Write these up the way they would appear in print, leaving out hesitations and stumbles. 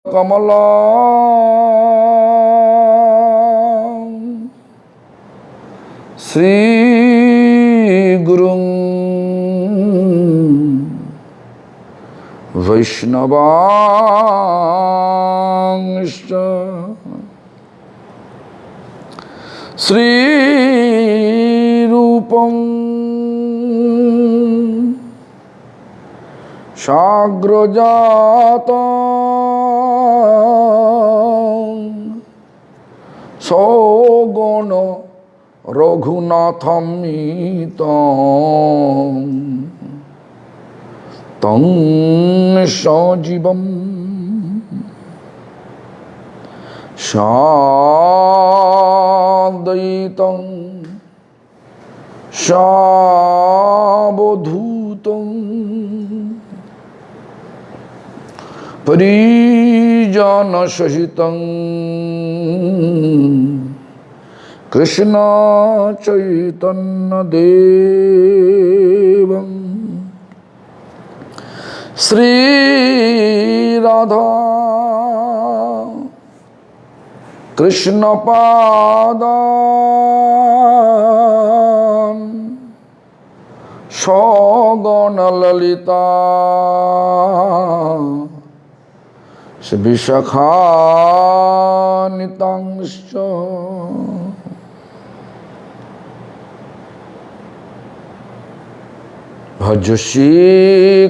कमला श्री गुरुं वैष्णवांश्च श्री रूपं साग्रजातं सौगुण रघुनाथमीतं तं सजीवं साद्वैतं सावधूतं परिजनसहितं कृष्ण चैतन्य देवं श्री राधा कृष्ण पादान सगण ललिता विशाखान्वितांश्च भज श्री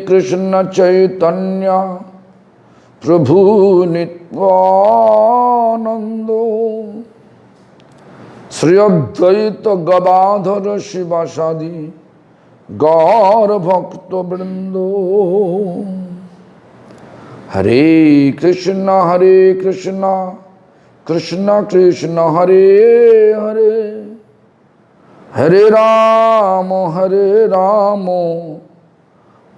कृष्ण चैतन्य प्रभु नित्यानंदो श्री अद्वैत गदाधर शिवासादि गौर भक्त वृंदो हरे कृष्ण कृष्ण कृष्ण हरे हरे हरे राम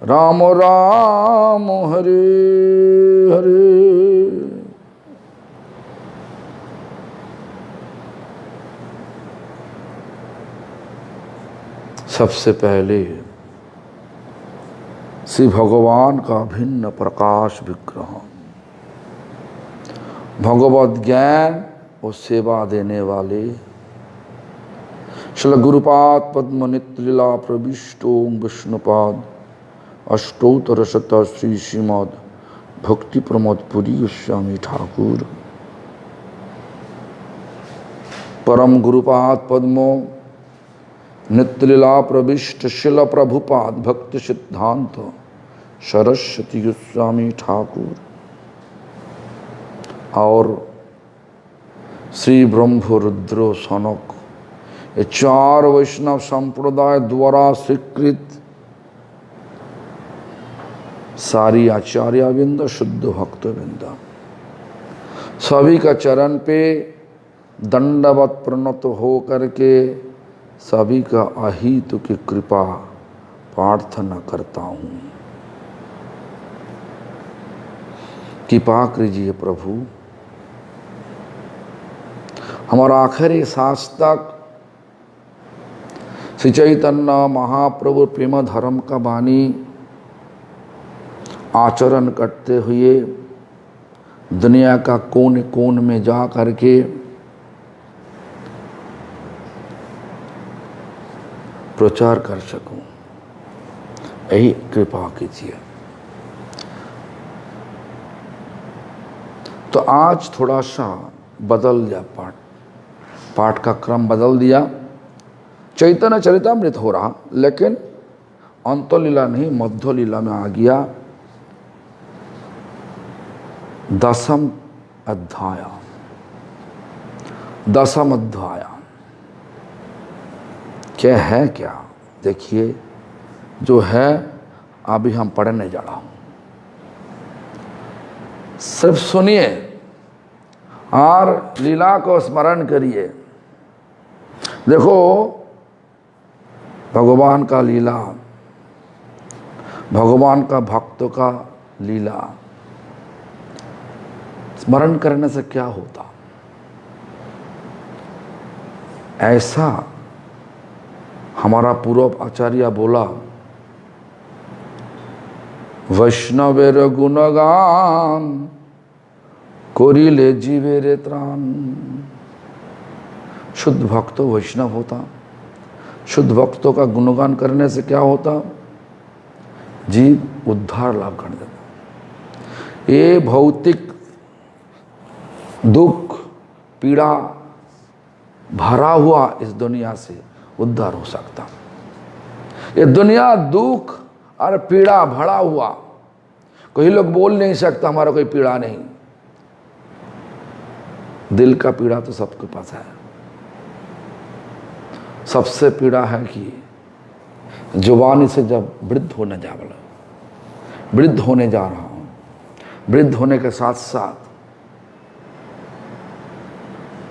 राम राम हरे हरे। सबसे पहले श्री भगवान का भिन्न प्रकाश विग्रह, भगवत ज्ञान और सेवा देने वाले श्री गुरुपाद पद्म नित्यलीला प्रविष्टो विष्णुपाद अष्टोत्तर शत श्री श्रीमद भक्ति प्रमोद पुरी गोस्वामी ठाकुर परम गुरुपाद पद्मो नित्यलीला प्रविष्ट शिल प्रभुपाद भक्ति सिद्धांत सरस्वती गोस्वामी ठाकुर और श्री ब्रह्म रुद्रो सनक, ये चार वैष्णव संप्रदाय द्वारा स्वीकृत सारी आचार्यवृंद शुद्ध भक्तवृंद सभी का चरण पे दंडवत प्रणत हो करके सभी का अहित की कृपा प्रार्थना करता हूँ। कृपा कीजिए प्रभु, हमारा आखिरी सांस तक श्री चैतन्य महाप्रभु प्रेम धर्म का वाणी आचरण करते हुए दुनिया का कोने कोने में जा करके प्रचार कर सकूं, यही कृपा कीजिए। तो आज थोड़ा सा बदल दिया, पाठ का क्रम बदल दिया। चैतन्य चरितामृत हो रहा, लेकिन अंतलीला नहीं मध्य लीला में आ गया। दसम अध्याय क्या है, क्या देखिए जो है अभी हम पढ़ने जा रहा हूं, सिर्फ सुनिए और लीला को स्मरण करिए। देखो भगवान का लीला, भगवान का भक्तों का लीला स्मरण करने से क्या होता, ऐसा हमारा पूर्व आचार्य बोला, वैष्णवेर गुणगान कोरी ले जीवे रे त्राण। शुद्ध भक्त तो वैष्णव होता। शुद्ध भक्तों का गुणगान करने से क्या होता? जीव उद्धार लाभ कर देता। ये भौतिक दुख पीड़ा भरा हुआ इस दुनिया से उद्धार हो सकता। ये दुनिया दुख और पीड़ा भरा हुआ, कोई लोग बोल नहीं सकता हमारा कोई पीड़ा नहीं। दिल का पीड़ा तो सबके पास है। सबसे पीड़ा है कि जुबानी से जब वृद्ध होने जा रहा हूं, वृद्ध होने के साथ साथ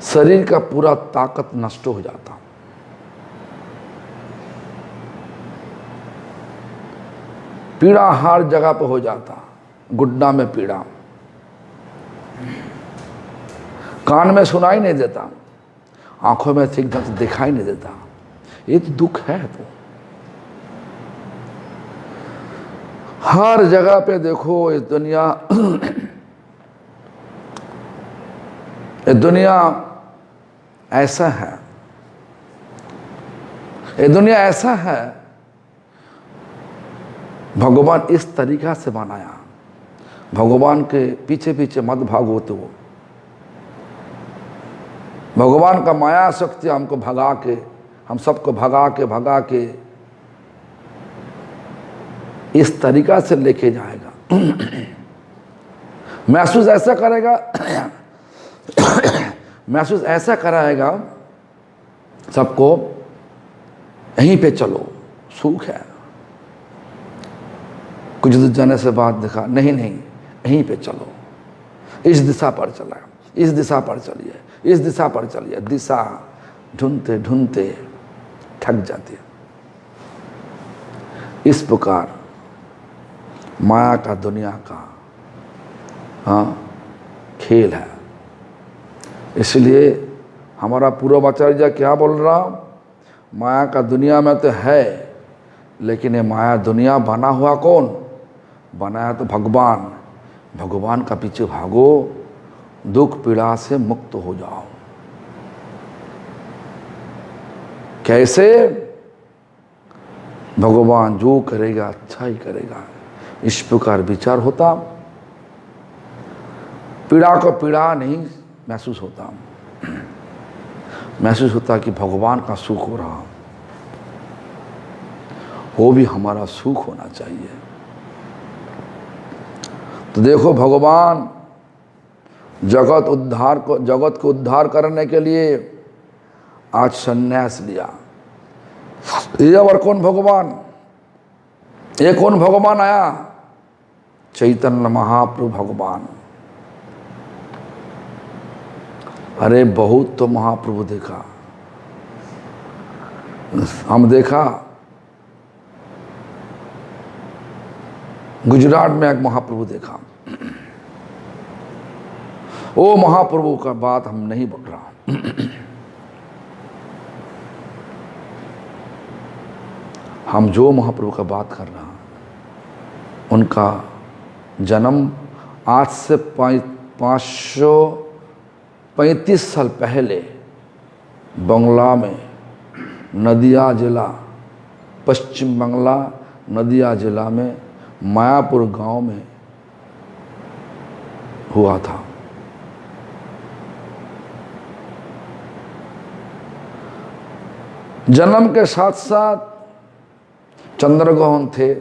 शरीर का पूरा ताकत नष्ट हो जाता। पीड़ा हर जगह पर हो जाता। गुड्डा में पीड़ा, कान में सुनाई नहीं देता, आंखों में ठीक ढंग से दिखाई नहीं देता। ये तो दुख है। तो हर जगह पे देखो ये दुनिया ऐसा है। ये दुनिया ऐसा है, भगवान इस तरीका से बनाया। भगवान के पीछे पीछे मत भागो। तो भगवान का माया शक्ति हमको भगा के, हम सबको भगा के इस तरीका से लेके जाएगा। महसूस ऐसा करेगा, महसूस ऐसा कराएगा सबको, यहीं पे चलो सुख है। कुछ दूर जाने से बाद देखा नहीं यहीं पे चलो, इस दिशा पर चला, इस दिशा पर चलिए, इस दिशा पर चलिए। दिशा ढूंढते ढूंढते थक जाती है। इस प्रकार माया का दुनिया का खेल है। इसलिए हमारा पूर्वाचार्य क्या बोल रहा, माया का दुनिया में तो है, लेकिन ये माया दुनिया बना हुआ कौन? बनाया तो भगवान। भगवान का पीछे भागो, दुख पीड़ा से मुक्त हो जाओ। कैसे? भगवान जो करेगा अच्छा ही करेगा, इस प्रकार विचार होता। पीड़ा को पीड़ा नहीं महसूस होता, महसूस होता कि भगवान का सुख हो रहा, वो भी हमारा सुख होना चाहिए। तो देखो भगवान जगत को उद्धार करने के लिए आज संन्यास लिया। ये और कौन भगवान? ये कौन भगवान आया? चैतन्य महाप्रभु भगवान। अरे बहुत तो महाप्रभु देखा, हम देखा गुजरात में एक महाप्रभु देखा। वो महाप्रभु का बात हम नहीं बोल रहा, हम जो महाप्रभु का बात कर रहा हैं, उनका जन्म आज से 535 साल पहले बंगला में, नदिया जिला, पश्चिम बंगला नदिया जिला में मायापुर गांव में हुआ था। जन्म के साथ साथ चंद्रग्रहण थे,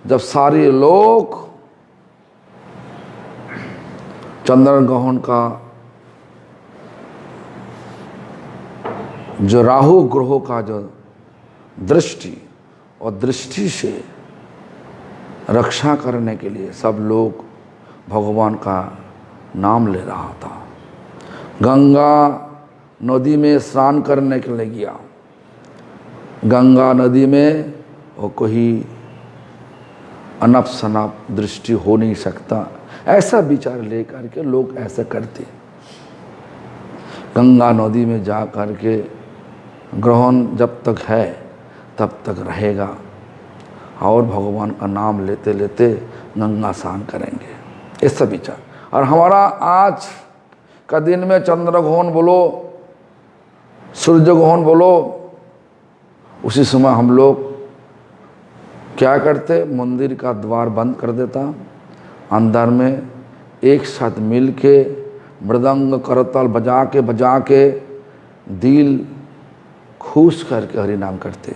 जब सारे लोग चंद्रग्रहण का जो राहु ग्रहों का जो दृष्टि और दृष्टि से रक्षा करने के लिए सब लोग भगवान का नाम ले रहा था। गंगा नदी में स्नान करने के लिए गया। गंगा नदी में वो कोई अनप शनप दृष्टि हो नहीं सकता, ऐसा विचार लेकर के लोग ऐसा करते। गंगा नदी में जा कर के ग्रहण जब तक है तब तक रहेगा और भगवान का नाम लेते लेते गंगा स्नान करेंगे, ऐसा विचार। और हमारा आज का दिन में चंद्रग्रहण बोलो, सूर्य ग्रहण बोलो, उसी समय हम लोग क्या करते, मंदिर का द्वार बंद कर देता, अंदर में एक साथ मिल के मृदंग करताल बजा के दिल खुश करके हरि नाम करते।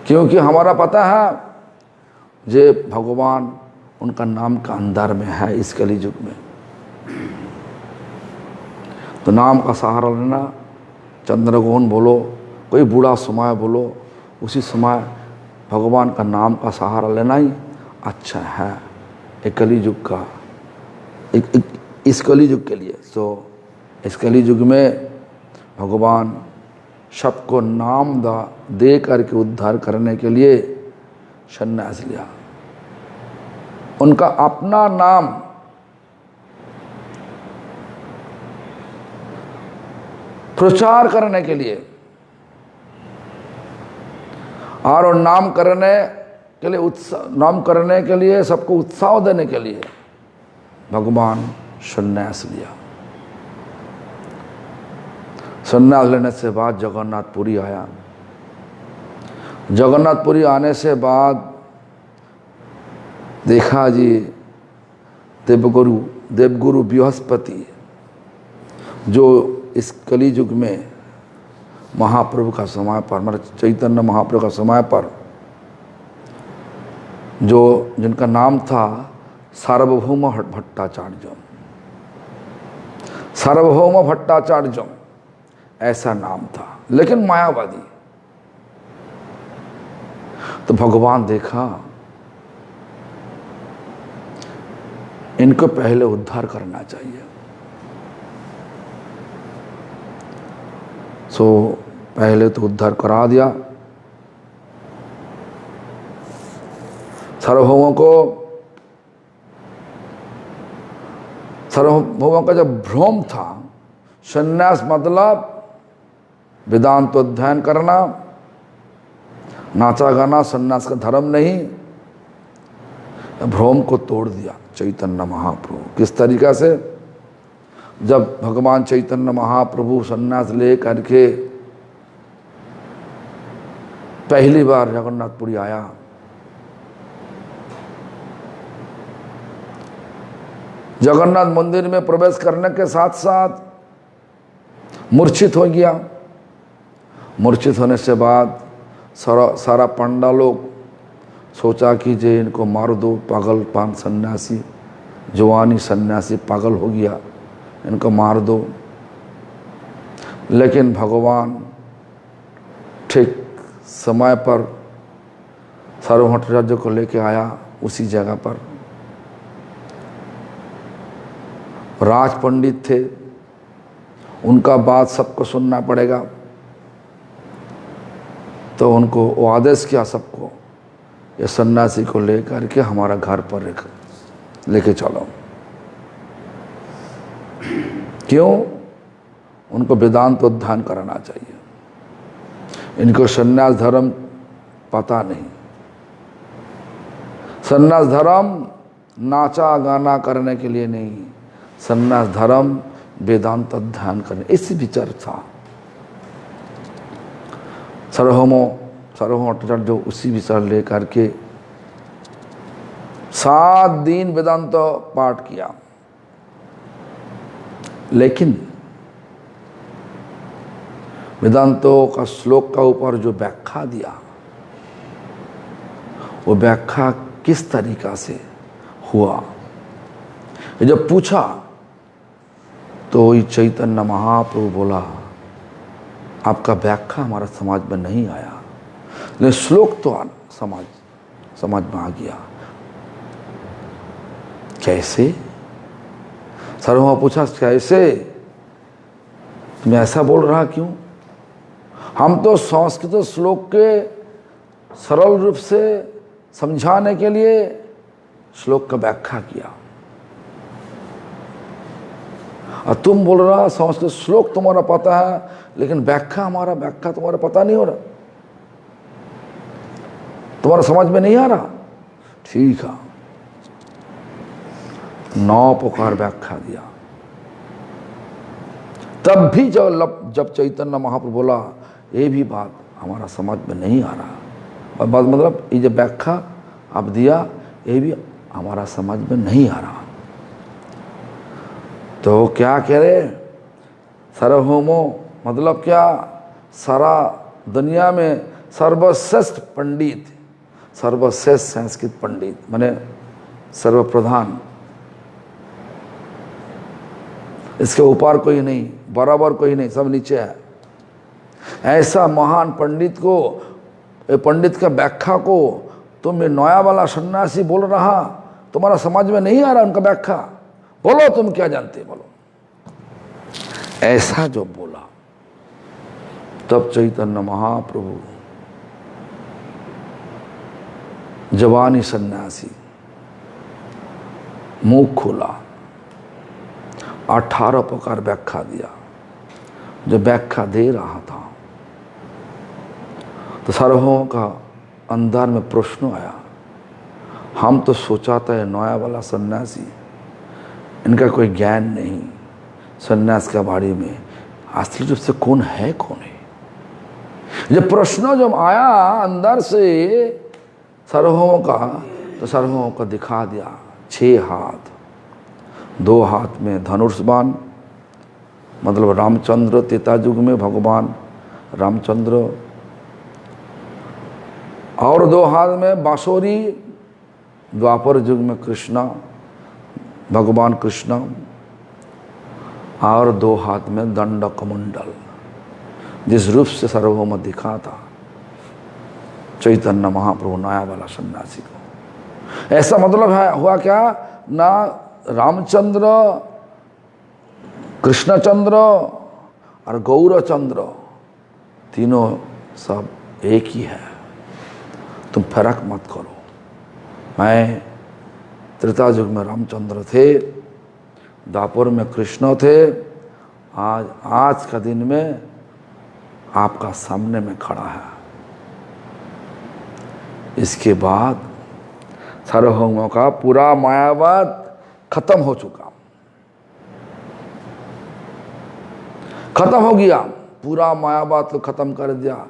क्योंकि हमारा पता है जे भगवान उनका नाम का अंदर में है इस कली युग में। तो नाम का सहारा लेना, चंद्रग्रहण बोलो, कोई बूढ़ा समय बोलो, उसी समय भगवान का नाम का सहारा लेना ही अच्छा है एक कली युग का, इस कली युग के लिए। तो इस कली युग में भगवान सबको नाम दे करके उद्धार करने के लिए संन्यास लिया। उनका अपना नाम प्रचार करने के लिए और नाम करने के लिए सबको उत्साह देने के लिए भगवान संन्यास लिया। संन्यास लेने से बाद जगन्नाथपुरी आया। जगन्नाथपुरी आने से बाद देखा जी देवगुरु बृहस्पति जो इस कली युग में महाप्रभु का समय पर, मतलब चैतन्य महाप्रभु का समय पर, जो जिनका नाम था सार्वभौम भट्टाचार्य, सार्वभौम भट्टाचार्य ऐसा नाम था, लेकिन मायावादी। तो भगवान देखा इनको पहले उद्धार करना चाहिए। सो पहले तो उद्धार करा दिया। सार्वभौमों का जब भ्रम था, संन्यास मतलब वेदांत अध्ययन करना, नाचा गाना संन्यास का धर्म नहीं, भ्रम को तोड़ दिया चैतन्य महाप्रभु। किस तरीका से? जब भगवान चैतन्य महाप्रभु संन्यास ले करके पहली बार जगन्नाथपुरी आया, जगन्नाथ मंदिर में प्रवेश करने के साथ साथ मूर्छित हो गया। मूर्छित होने से बाद सारा पंडा लोग सोचा कि जे इनको मार दो, पागलपन सन्यासी, जवानी सन्यासी पागल हो गया, इनको मार दो। लेकिन भगवान ठीक समय पर सार्वभौम को लेके आया उसी जगह पर। राज पंडित थे, उनका बात सबको सुनना पड़ेगा, तो उनको वो आदेश किया सबको, ये सन्यासी को लेकर के हमारा घर पर लेके चलो। क्यों? उनको वेदांत अध्ययन कराना चाहिए। इनको सन्यास धर्म पता नहीं। सन्यास धर्म नाचा गाना करने के लिए नहीं, सन्यास धर्म वेदांत अध्ययन करने, इसी विचार था। सार्वभौम जो उसी विचार लेकर के 7 दिन वेदांत पाठ किया। लेकिन वेदांतों का श्लोक का ऊपर जो व्याख्या दिया, वो व्याख्या किस तरीका से हुआ, जब पूछा तो ये चैतन्य महाप्रभु बोला, आपका व्याख्या हमारा समाज में नहीं आया, लेकिन श्लोक तो समाज में आ गया। कैसे? सार्वभौम पूछा, कैसे? तुम ऐसा बोल रहा क्यों? हम तो संस्कृत श्लोक के सरल रूप से समझाने के लिए श्लोक का व्याख्या किया, और तुम बोल रहा संस्कृत श्लोक तुम्हारा पता है, लेकिन व्याख्या तुम्हारा पता नहीं हो रहा, तुम्हारा समझ में नहीं आ रहा। ठीक है, 9 प्रकार व्याख्या दिया। तब भी जब चैतन्य महाप्रभु बोला ये भी बात हमारा समझ में नहीं आ रहा, और बात मतलब ये जो व्याख्या आप दिया ये भी हमारा समझ में नहीं आ रहा, तो क्या कह रहे सर्वभौमो मतलब क्या, सारा दुनिया में सर्वश्रेष्ठ पंडित, सर्वश्रेष्ठ संस्कृत पंडित माने सर्वप्रधान, इसके ऊपर कोई नहीं, बराबर कोई नहीं, सब नीचे है। ऐसा महान पंडित को, पंडित का व्याख्या को तुम ये नया वाला सन्यासी बोल रहा, तुम्हारा समझ में नहीं आ रहा उनका व्याख्या, बोलो तुम क्या जानते बोलो। ऐसा जो बोला तब चैतन्य महाप्रभु जवानी सन्यासी मुंह खोला, 18 प्रकार व्याख्या दिया। जो व्याख्या दे रहा था तो सर्वों का अंदर में प्रश्न आया, हम तो सोचा था नया वाला सन्यासी, इनका कोई ज्ञान नहीं सन्यास के बारे में, असली रूप से कौन है कौन है। ये प्रश्न जब आया अंदर से सर्वों का, तो सर्वों को दिखा दिया 6 हाथ, 2 हाथ में धनुष बाण, मतलब रामचंद्र त्रेता युग में भगवान रामचंद्र, और 2 हाथ में बांसुरी द्वापर युग में कृष्णा भगवान कृष्ण, और 2 हाथ में दंड कमंडल, जिस रूप से सार्वभौम दिखा था चैतन्य महाप्रभु नया वाला सन्यासी को। ऐसा मतलब है हुआ क्या ना, रामचंद्र कृष्णचंद्र और गौरचंद्र तीनों सब एक ही है, तुम फर्क मत करो। मैं त्रेता युग में रामचंद्र थे, द्वापर में कृष्ण थे, आज का दिन में आपका सामने में खड़ा है। इसके बाद सार्वभौमों का पूरा मायावाद खत्म हो चुका, खत्म हो गया, पूरा मायावाद को खत्म कर दिया।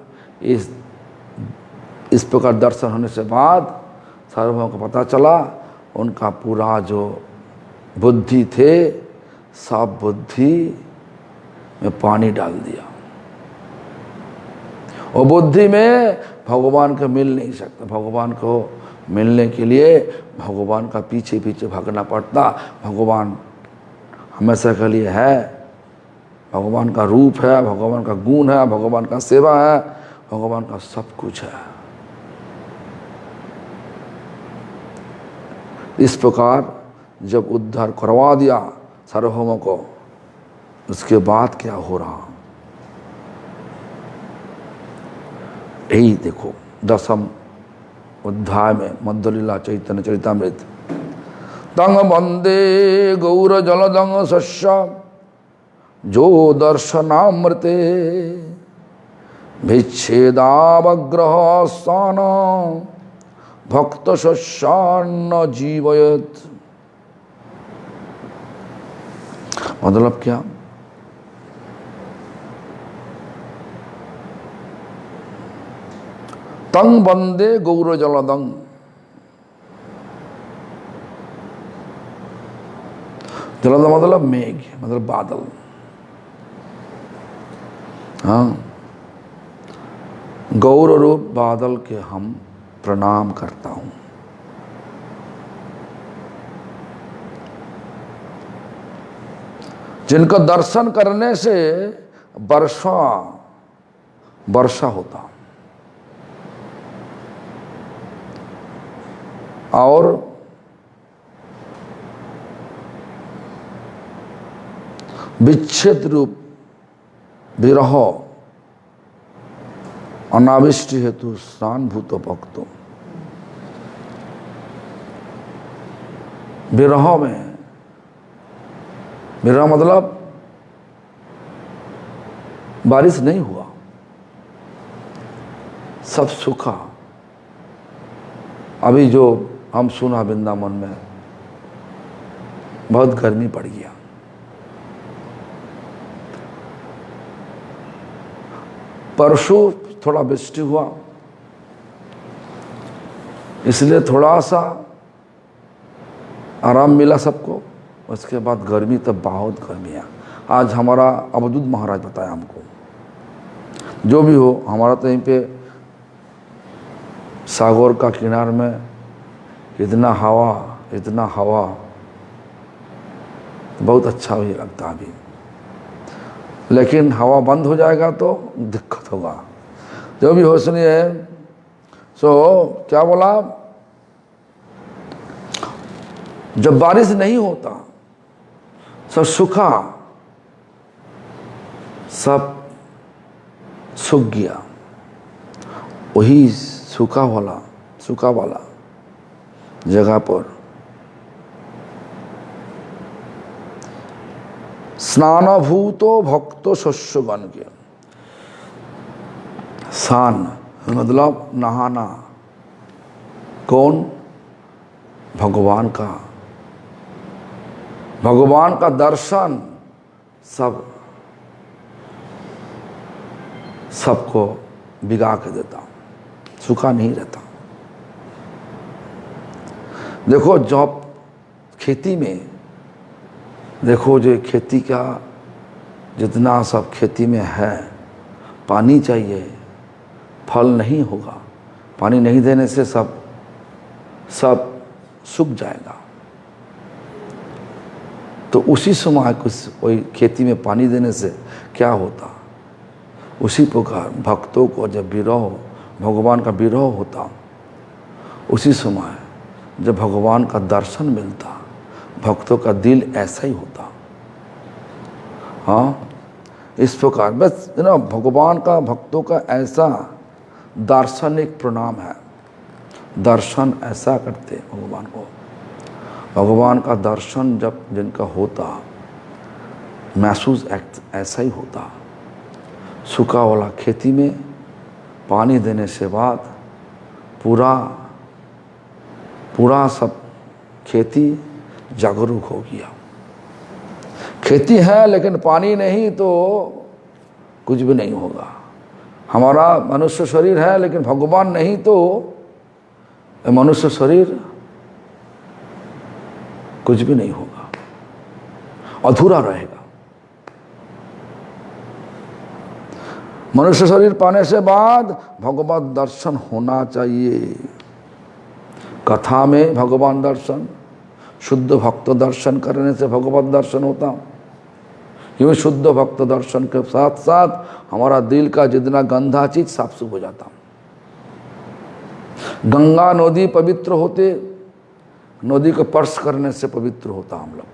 इस प्रकार दर्शन होने से बाद सार्वभौमों को पता चला उनका पूरा जो बुद्धि थे सब बुद्धि में पानी डाल दिया, और बुद्धि में भगवान को मिल नहीं सकता। भगवान को मिलने के लिए भगवान का पीछे पीछे भागना पड़ता। भगवान हमेशा के लिए है, भगवान का रूप है, भगवान का गुण है, भगवान का सेवा है, भगवान का सब कुछ है। इस प्रकार जब उद्धार करवा दिया सार्वभौमों को, उसके बाद क्या हो रहा, यही देखो 10वें अध्याय में मध्वलीला चैतन्य चरितामृत। तंग वंदे गौर जलदंग शस्य जो दर्शनामृते भिच्छेदावग्रह स्थान भक्त शस्यान्न जीवयत। मतलब क्या, तंग बंदे गौर जलदंग, जलद मतलब मेघ मतलब बादल। हाँ, गौर रूप बादल के हम प्रणाम करता हूं। जिनको दर्शन करने से वर्षा होता, और विच्छेद रूप विरह अनाविष्टि हेतु स्नान भूत भक्तों। विरह में, विरह मतलब बारिश नहीं हुआ, सब सूखा। अभी जो हम सुना वृंदावन में बहुत गर्मी पड़ गया। परसों थोड़ा वृष्टि हुआ, इसलिए थोड़ा सा आराम मिला सबको। उसके बाद गर्मी तो बहुत गर्मी है। आज हमारा अवधूत महाराज बताया हमको, जो भी हो हमारा तो यहीं पे सागर का किनार में इतना हवा बहुत अच्छा भी लगता अभी, लेकिन हवा बंद हो जाएगा तो दिक्कत होगा। जो भी हो सुनिए। क्या बोला, जब बारिश नहीं होता सब सूखा, सब सूख गया, वही सूखा वाला जगह पर स्नानभूतो भक्तो शस्यगण के, स्नान मतलब नहाना, कौन, भगवान का दर्शन सबको भिगा के देता, सूखा नहीं रहता। देखो जब खेती में देखो, जो खेती का जितना सब खेती में है, पानी चाहिए, फल नहीं होगा। पानी नहीं देने से सब सूख जाएगा। तो उसी समय कुछ कोई खेती में पानी देने से क्या होता, उसी प्रकार भक्तों को जब विरह, भगवान का विरह होता, उसी समय जब भगवान का दर्शन मिलता, भक्तों का दिल ऐसा ही होता। हाँ, इस प्रकार बस ना, भगवान का भक्तों का ऐसा दार्शनिक प्रणाम है। दर्शन ऐसा करते भगवान को, भगवान का दर्शन जब जिनका होता, महसूस ऐसा ही होता। सूखा वाला खेती में पानी देने से बाद पूरा सब खेती जागरूक हो गया। खेती है लेकिन पानी नहीं तो कुछ भी नहीं होगा। हमारा मनुष्य शरीर है लेकिन भगवान नहीं तो मनुष्य शरीर कुछ भी नहीं होगा, अधूरा रहेगा। मनुष्य शरीर पाने से बाद भगवत दर्शन होना चाहिए। कथा में भगवान दर्शन, शुद्ध भक्त दर्शन करने से भगवत दर्शन होता। क्यों? शुद्ध भक्त दर्शन के साथ साथ हमारा दिल का जितना गंदा चीज साफ सुफ हो जाता। गंगा नदी पवित्र होते, नदी को स्पर्श करने से पवित्र होता हम लोग।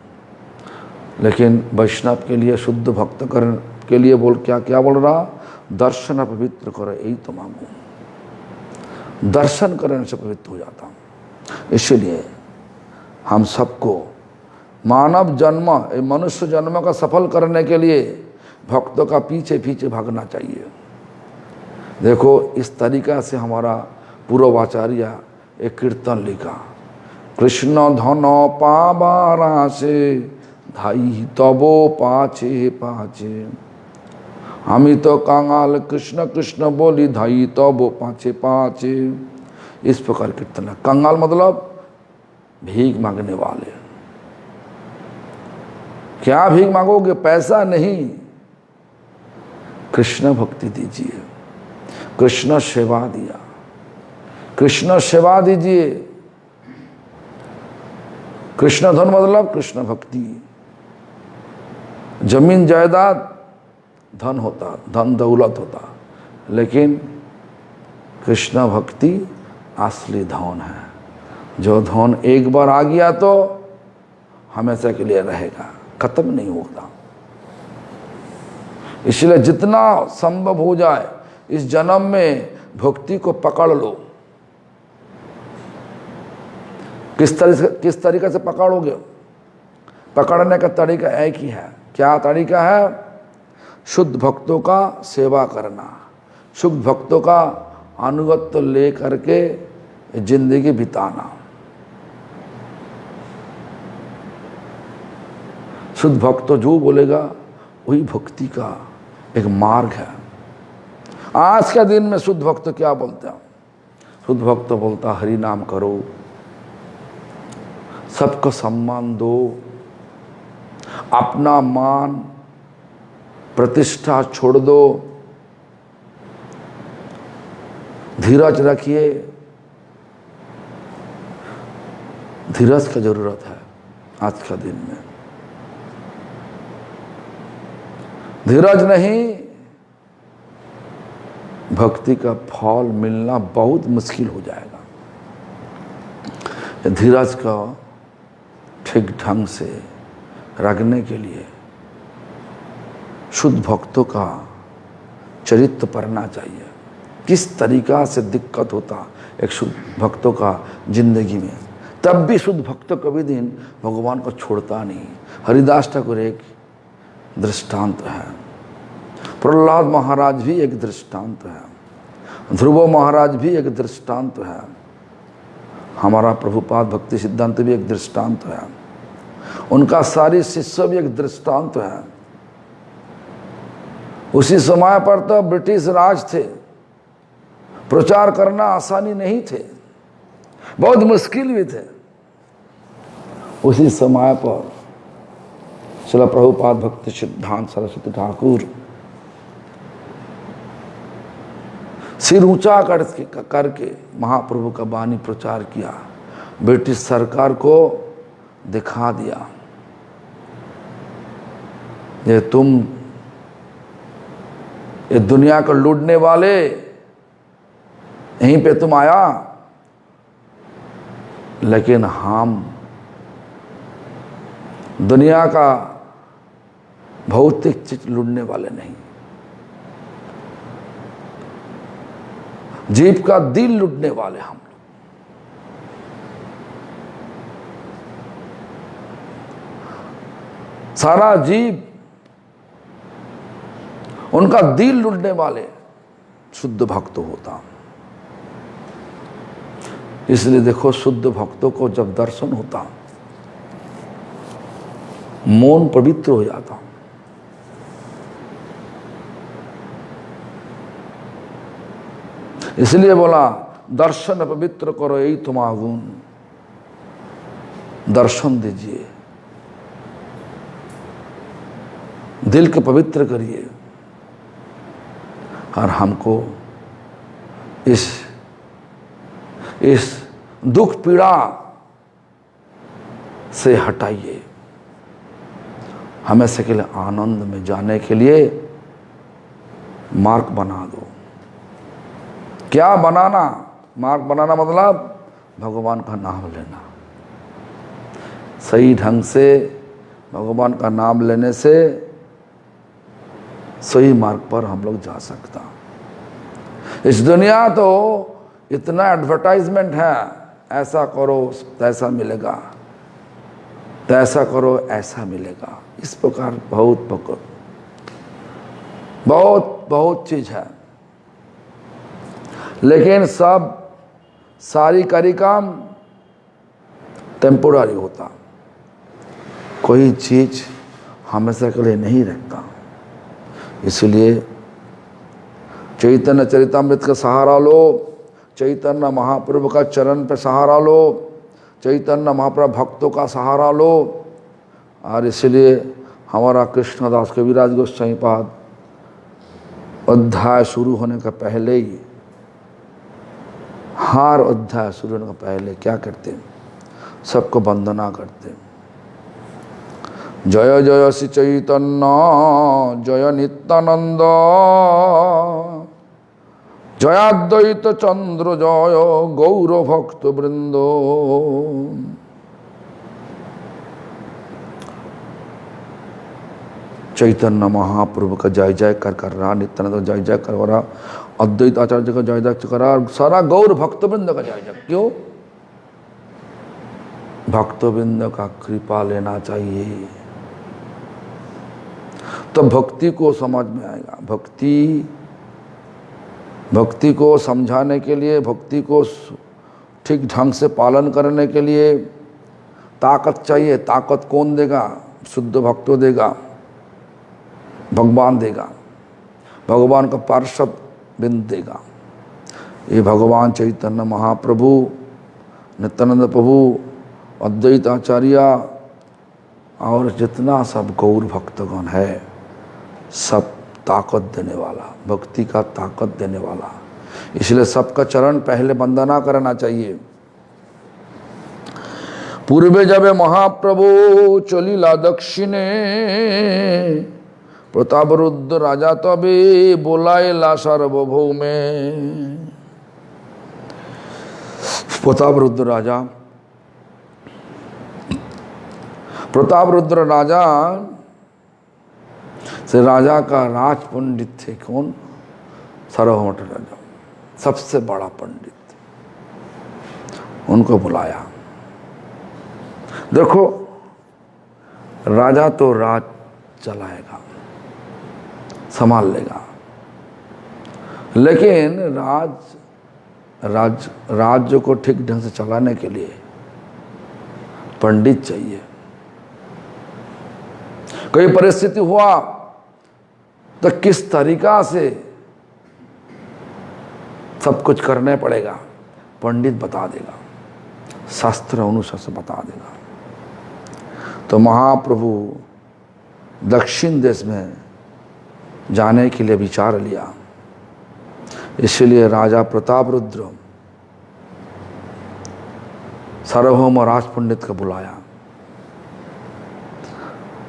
लेकिन वैष्णव के लिए, शुद्ध भक्त करने के लिए क्या बोल रहा, दर्शन पवित्र करो, यही तो मांगो। दर्शन करने से पवित्र हो जाता। इसलिए हम सबको मानव जन्म, मनुष्य जन्म का सफल करने के लिए भक्तों का पीछे पीछे भागना चाहिए। देखो इस तरीका से हमारा पूर्वाचार्य एक कीर्तन लिखा, कृष्ण धन पाबारा से धाई तबो पाछे पाछे, हमी तो कांगाल कृष्ण कृष्ण बोली धाई तबो पाछे पाछे। इस प्रकार कीर्तन है। कंगाल मतलब भीख मांगने वाले। क्या भीख मांगोगे? पैसा नहीं, कृष्ण भक्ति दीजिए, कृष्ण सेवा दिया, कृष्ण सेवा दीजिए। कृष्ण धन मतलब कृष्ण भक्ति। जमीन जायदाद धन होता, धन दौलत होता, लेकिन कृष्ण भक्ति असली धन है। जो धन एक बार आ गया तो हमेशा के लिए रहेगा, खत्म नहीं होगा। इसलिए जितना संभव हो जाए इस जन्म में भक्ति को पकड़ लो। किस तरीके से पकड़ोगे? पकड़ने का तरीका एक ही है। क्या तरीका है? शुद्ध भक्तों का सेवा करना, शुद्ध भक्तों का अनुगत्य ले करके जिंदगी बिताना। शुद्ध भक्त तो जो बोलेगा वही भक्ति का एक मार्ग है। आज के दिन में शुद्ध भक्त क्या बोलते हैं? शुद्ध भक्त बोलता हरि नाम करो, सबको सम्मान दो, अपना मान प्रतिष्ठा छोड़ दो, धीरज रखिए। धीरज की जरूरत है आज का दिन में। धीरज नहीं, भक्ति का फल मिलना बहुत मुश्किल हो जाएगा। धीरज का ठीक ढंग से रखने के लिए शुद्ध भक्तों का चरित्र पढ़ना चाहिए। किस तरीका से दिक्कत होता एक शुद्ध भक्तों का जिंदगी में, तब भी शुद्ध भक्त कभी दिन भगवान को छोड़ता नहीं। हरिदास ठाकुर एक दृष्टांत है, प्रहलाद महाराज भी एक दृष्टांत है, ध्रुव महाराज भी एक दृष्टांत है, हमारा प्रभुपाद भक्ति सिद्धांत भी एक दृष्टांत है, उनका सारी शिष्य भी एक दृष्टांत है। उसी समय पर तो ब्रिटिश राज थे, प्रचार करना आसानी नहीं थे, बहुत मुश्किल भी थे। उसी समय पर श्रील प्रभुपाद भक्ति सिद्धांत सरस्वती ठाकुर सिर ऊंचा करके महाप्रभु का वाणी प्रचार किया, ब्रिटिश सरकार को दिखा दिया ये तुम ये दुनिया को लूटने वाले, यहीं पे तुम आया, लेकिन हम दुनिया का भौतिक चीज लूटने वाले नहीं, जीव का दिल लूटने वाले हम लोग। सारा जीव उनका दिल लूटने वाले शुद्ध भक्त होता। इसलिए देखो शुद्ध भक्तों को जब दर्शन होता मन पवित्र हो जाता। इसलिए बोला दर्शन पवित्र करो यही तुम्हारा गुण, दर्शन दीजिए, दिल को पवित्र करिए और हमको इस दुख पीड़ा से हटाइए, हमें के लिए आनंद में जाने के लिए मार्ग बना दो। क्या बनाना? मार्ग बनाना मतलब भगवान का नाम लेना। सही ढंग से भगवान का नाम लेने से सही मार्ग पर हम लोग जा सकता। इस दुनिया तो इतना एडवर्टाइजमेंट है, ऐसा करो तैसा मिलेगा, तैसा करो ऐसा मिलेगा, इस प्रकार बहुत चीज है। लेकिन सब सारी कारी काम टेम्पोररी होता, कोई चीज हमेशा के लिए नहीं रहता। इसलिए चैतन्य चरितामृत का सहारा लो, चैतन्य महाप्रभु का चरण पे सहारा लो, चैतन्य महाप्रभु भक्तों का सहारा लो। और इसलिए हमारा कृष्णदास कविराज गोस्वामी पाद अध्याय शुरू होने का पहले ही, हर अध्याय शुरू होने का पहले क्या करते हैं? सबको वंदना करते हैं। जय जय श्री चैतन्य जय नित्यानंद जयाद्वैत चंद्र जय गौर भक्त वृंद। चैतन्य महाप्रभु का जय जय कर रहा, नित्यानंद जय जय कर रहा, अद्वैत आचार्य का जय जय कर रहा, सारा गौर भक्तवृंद का जय जय। क्यों? भक्तवृंद का कृपा लेना चाहिए तो भक्ति को समझ में आएगा। भक्ति को समझाने के लिए, भक्ति को ठीक ढंग से पालन करने के लिए ताकत चाहिए। ताकत कौन देगा? शुद्ध भक्तों देगा, भगवान देगा, भगवान का पार्षद बिंद देगा। ये भगवान चैतन्य महाप्रभु, नित्यानंद प्रभु, अद्वैत आचार्य और जितना सब गौर भक्तगण है, सब ताकत देने वाला, भक्ति का ताकत देने वाला। इसलिए सबका चरण पहले वंदना करना चाहिए। पूर्वे जब महाप्रभु चलिला दक्षिणे, प्रतापरुद्र राजा तबे बोलायला सार्वभौमे। प्रतापरुद्र राजा से राजा का राज पंडित थे। कौन? सार्वभौम राजा, सबसे बड़ा पंडित, उनको बुलाया। देखो, राजा तो राज चलाएगा, संभाल लेगा, लेकिन राज्य को ठीक ढंग से चलाने के लिए पंडित चाहिए। कोई परिस्थिति हुआ तो किस तरीका से सब कुछ करने पड़ेगा, पंडित बता देगा, शास्त्र अनुसार से बता देगा। तो महाप्रभु दक्षिण देश में जाने के लिए विचार लिया। इसलिए राजा प्रतापरुद्र सार्वभौम राजपंडित को बुलाया।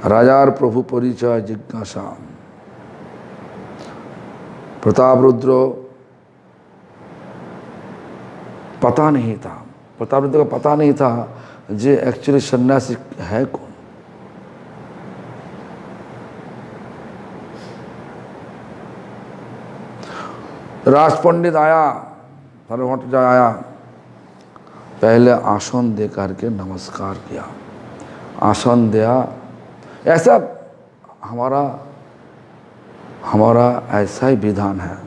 राजा और प्रभु परिचय जिज्ञासा। प्रतापरुद्र पता नहीं था, प्रतापरुद्र का पता नहीं था जे एक्चुअली सन्यासी है कौन। राजपंडित आया, सार्वभौम आया, पहले आसन दे करके नमस्कार किया, आसन दिया। ऐसा हमारा ऐसा ही विधान है।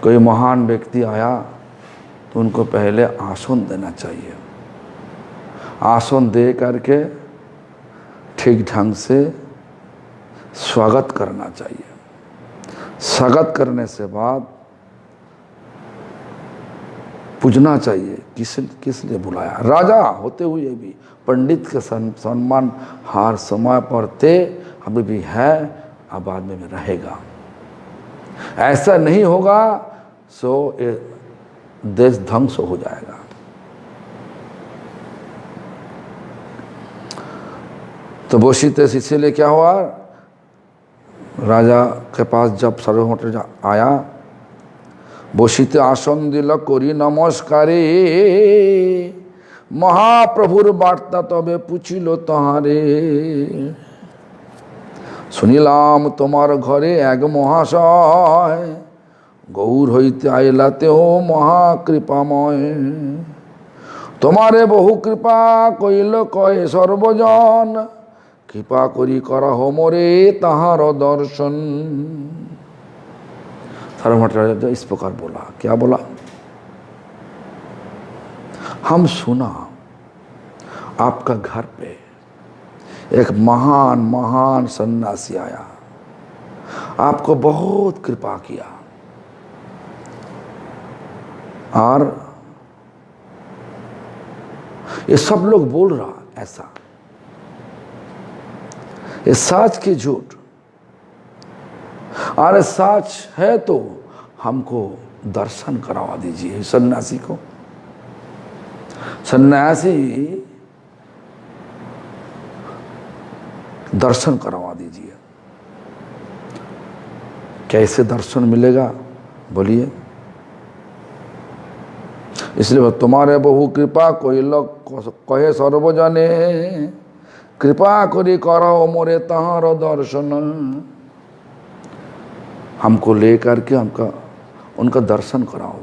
कोई महान व्यक्ति आया तो उनको पहले आसन देना चाहिए, आसन दे करके ठीक ढंग से स्वागत करना चाहिए। स्वागत करने से बाद पूछना चाहिए किस लिए बुलाया। राजा होते हुए भी पंडित के सम्मान हर समय पर थे, अभी भी है, अब बाद में रहेगा। ऐसा नहीं होगा सो देश ध्वंस हो जाएगा। तो बोशितेश इसीलिए क्या हुआ, राजा के पास जब सार्वभौम आया, बोशिते आसन दिल करी नमस्कारे, महाप्रभुर बार्ता तबे पूछिल तहारे। শুনিলাম তোমার ঘরে এক মহাশয়, গৌর হইতে আইলা তেও মহাকৃপাময়। তোমারে বহু কৃপা কইল কয়ে সর্বজন, কৃপা করি করহ মোরে তাহার दर्शन। सार्वभौम राजा इस प्रकार बोला। क्या बोला? हम सुना आपका घर पे एक महान सन्यासी आया, आपको बहुत कृपा किया, और ये सब लोग बोल रहा ऐसा, ये सच की झूठ, अरे सच है तो हमको दर्शन करवा दीजिए। सन्यासी को, सन्यासी दर्शन करवा दीजिए। कैसे दर्शन मिलेगा बोलिए? इसलिए तुम्हारे बहु कृपा कोइल कहे सर्वजने, कृपा करी करो मोरे तहार दर्शन। हमको लेकर के उनका दर्शन कराओ,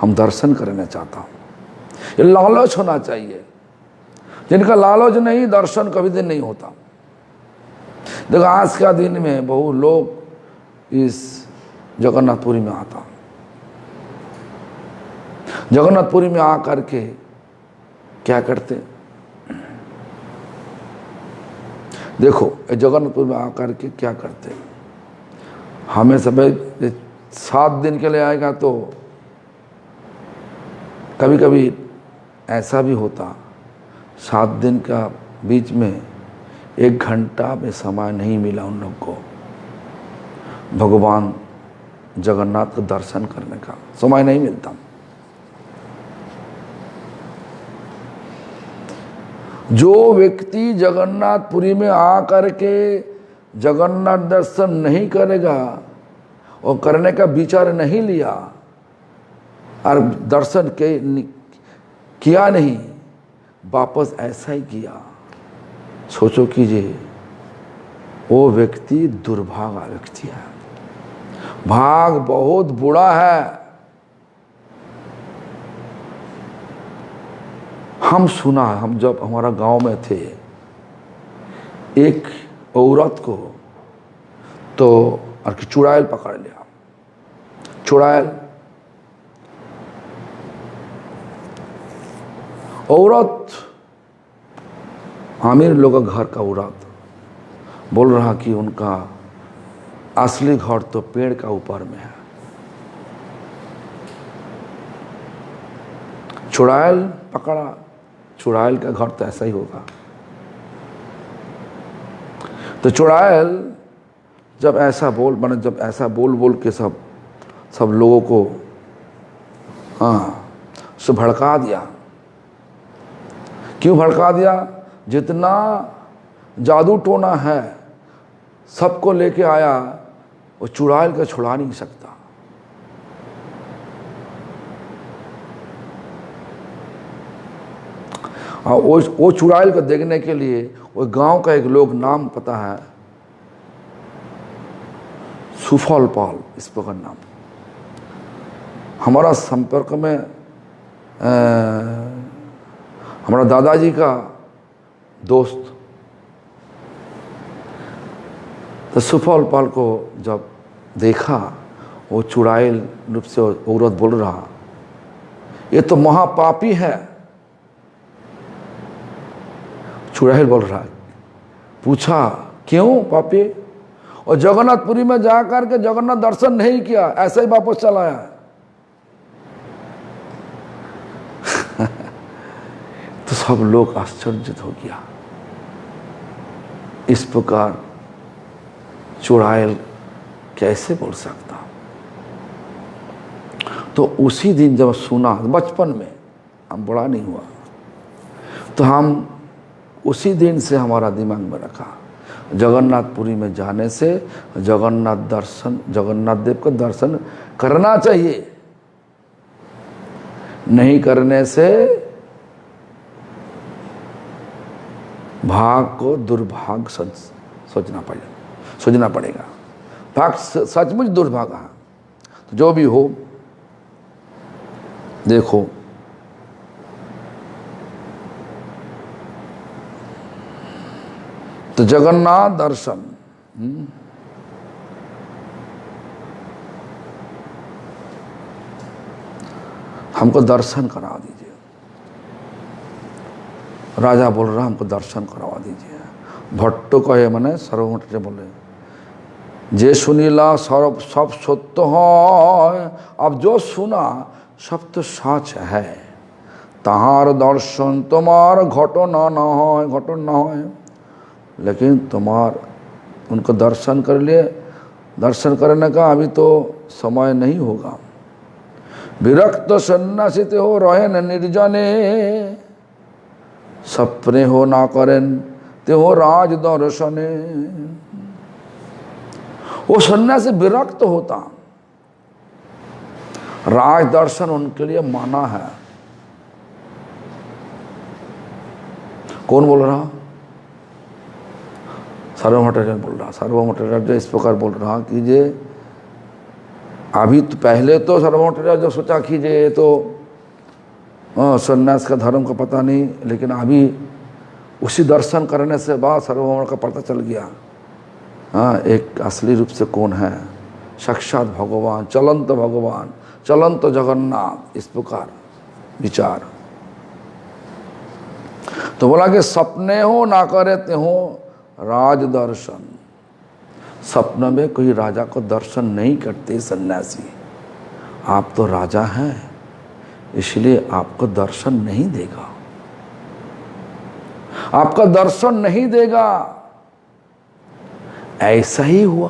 हम दर्शन करना चाहता हूँ। ये लालच होना चाहिए, जिनका लालच नहीं दर्शन कभी दिन नहीं होता। देखो आज का दिन में बहुत लोग इस जगन्नाथपुरी में आता, जगन्नाथपुरी में आकर के क्या करते, देखो ये जगन्नाथपुर में आकर के क्या करते हैं, हमें सब 7 दिन के लिए आएगा तो कभी कभी ऐसा भी होता 7 दिन का बीच में 1 घंटा में समय नहीं मिला उन लोग को भगवान जगन्नाथ का दर्शन करने का समय नहीं मिलता। जो व्यक्ति जगन्नाथपुरी में आकर के जगन्नाथ दर्शन नहीं करेगा और करने का विचार नहीं लिया और दर्शन किया नहीं, वापस ऐसा ही किया, सोचो कीजिए वो व्यक्ति दुर्भागा व्यक्ति है, भाग बहुत बुरा है। हम सुना, हम जब हमारा गांव में थे, एक औरत को तो चुड़ैल पकड़ लिया। चुड़ैल औरत, आमिर लोग का घर का औरत बोल रहा कि उनका असली घर तो पेड़ का ऊपर में है। चुड़ैल पकड़ा, चुड़ैल का घर तो ऐसा ही होगा। तो चुड़ैल जब ऐसा बोल के सब लोगों को सब भड़का दिया। क्यों भड़का दिया? जितना जादू टोना है सबको लेके आया, वो चुड़ैल का छुड़ा नहीं सकता। और वो चुड़ैल को देखने के लिए वो गांव का एक लोग, नाम पता है, सुफल पाल, इस प्रकार नाम, हमारा संपर्क में हमारा दादाजी का दोस्त। तो सुफल पाल को जब देखा, वो चुड़ैल रूप से औरत बोल रहा, ये तो महापापी है। चुड़ैल बोल रहा, पूछा क्यों पापी? और जगन्नाथपुरी में जाकर के जगन्नाथ दर्शन नहीं किया, ऐसे ही वापस चला आया। तो सब लोग आश्चर्यचकित हो गया। इस प्रकार चुड़ैल कैसे बोल सकता? तो उसी दिन जब सुना, बचपन में, हम बड़ा नहीं हुआ, तो हम उसी दिन से हमारा दिमाग में रखा, जगन्नाथपुरी में जाने से जगन्नाथ देव का दर्शन करना चाहिए, नहीं करने से भाग को दुर्भाग सोचना पड़ेगा। भाग सचमुच दुर्भागा है। तो जो भी हो, देखो तो जगन्नाथ दर्शन हमको दर्शन करा दीजिए। राजा बोल रहा हमको दर्शन करवा दीजिए। भट्टो कहे मने सर्वभट्ट बोले, जे सुनीला सब सत्य है। अब जो सुना सब तो सच है, तहार दर्शन तुम्हार घटना न हो, लेकिन उनको दर्शन कर लिए, दर्शन करने का अभी तो समय नहीं होगा। विरक्त सन्यासी ते हो रहे न निर्जने, सपने हो ना करें ते हो राज दर्शने। वो सन्यासी विरक्त होता, राज दर्शन उनके लिए माना है। कौन बोल रहा? सर्वभट्टाचार्य बोल रहा। सर्वभट्टाचार्य इस प्रकार बोल रहा कि जे अभी तो पहले तो सर्वभट्टाचार्य जो सोचा कि जे तो सन्यास का धर्म का पता नहीं, लेकिन अभी उसी दर्शन करने से बाद सर्वभट्ट का पता चल गया, हाँ, एक असली रूप से कौन है, साक्षात भगवान, चलंत जगन्नाथ। इस प्रकार विचार। तो बोला कि सपने हो ना करे ते हो राज दर्शन। सपने में कोई राजा को दर्शन नहीं करते सन्यासी। आप तो राजा हैं, इसलिए आपको दर्शन नहीं देगा, आपका दर्शन नहीं देगा। ऐसा ही हुआ।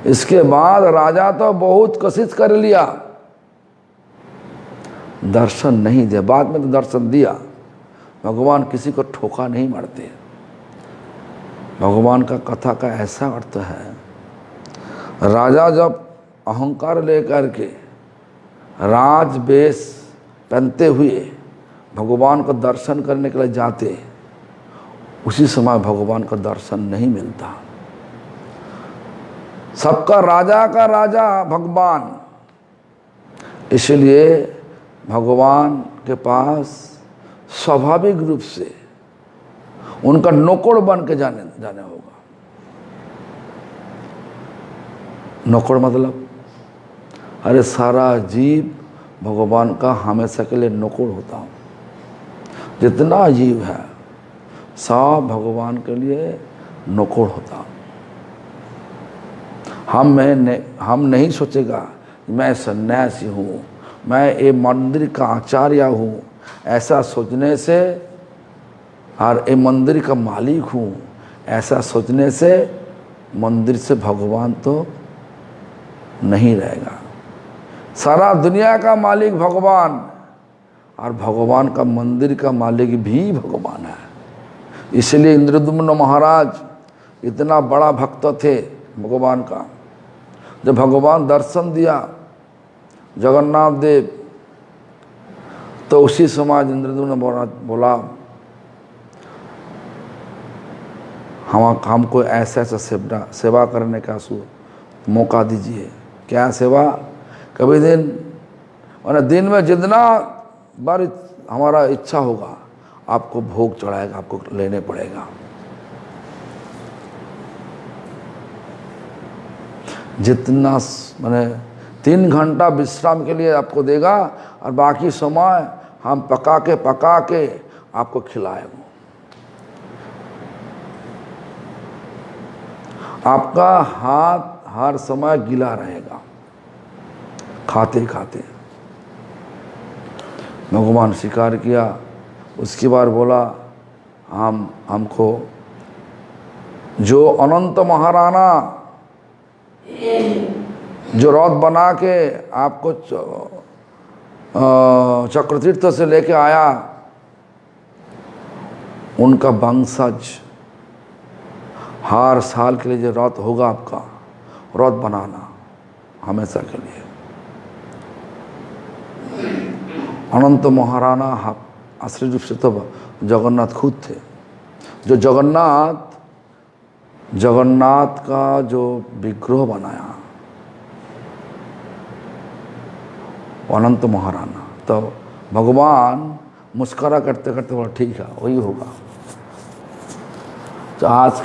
इसके बाद राजा तो बहुत कोशिश कर लिया, दर्शन नहीं दिया। बाद में तो दर्शन दिया। भगवान किसी को ठोका नहीं मारते। भगवान का कथा का ऐसा अर्थ है, राजा जब अहंकार लेकर के राज वेश पहनते हुए भगवान को दर्शन करने के लिए जाते, उसी समय भगवान का दर्शन नहीं मिलता। सबका राजा का राजा भगवान, इसलिए भगवान के पास स्वाभाविक रूप से उनका नौकर बन के जाने होगा। नौकर मतलब अरे सारा जीव भगवान का हमेशा के लिए नौकर होता हूँ। जितना जीव है सब भगवान के लिए नौकर होता हूँ। हम नहीं सोचेगा मैं सन्यासी हूँ, मैं ये मंदिर का आचार्य हूँ, ऐसा सोचने से, और ये मंदिर का मालिक हूँ, ऐसा सोचने से मंदिर से भगवान तो नहीं रहेगा। सारा दुनिया का मालिक भगवान, और भगवान का मंदिर का मालिक भी भगवान है। इसलिए इंद्रद्युम्न महाराज इतना बड़ा भक्त थे भगवान का। जब भगवान दर्शन दिया जगन्नाथ देव, तो उसी समय इंद्रद्युम्न महाराज बोला, हमको ऐसा सेवा करने का मौका दीजिए। क्या सेवा? कभी दिन में जितना बार हमारा इच्छा होगा आपको भोग चढ़ाएगा, आपको लेने पड़ेगा। जितना माने 3 घंटा विश्राम के लिए आपको देगा, और बाकी समय हम पका के आपको खिलाएंगे। आपका हाथ हर समय गीला रहेगा खाते खाते। भगवान स्वीकार किया। उसके बाद बोला, हमको जो अनंत महाराणा जो रथ बना के आपको चक्रतीर्थ से लेके आया, उनका वंशज हर साल के लिए जो रथ होगा आपका, रथ बनाना हमेशा के लिए। अनंत महाराणा असली रूप से तो जगन्नाथ खुद थे। जो जगन्नाथ का जो विग्रह बनाया अनंत महाराणा, तो भगवान मुस्कुरा करते करते बोला ठीक है वही होगा। तो आज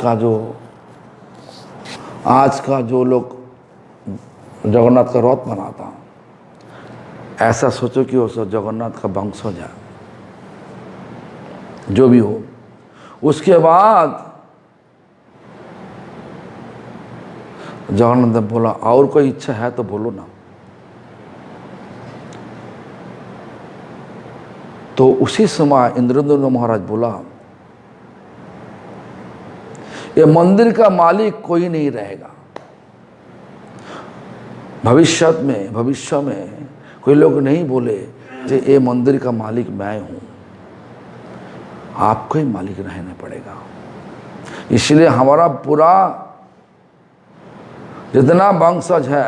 का जो लोग जगन्नाथ का रथ बनाता, ऐसा सोचो कि वो सब जगन्नाथ का वंशज है, जो भी हो। उसके बाद जगन्नाथ ने बोला, और कोई इच्छा है तो बोलो ना। तो उसी समय इंद्रद्युम्न महाराज बोला, ये मंदिर का मालिक कोई नहीं रहेगा। भविष्य में कोई लोग नहीं बोले कि ये मंदिर का मालिक मैं हूं, आपको ही मालिक रहना पड़ेगा। इसलिए हमारा पूरा जितना वंशज है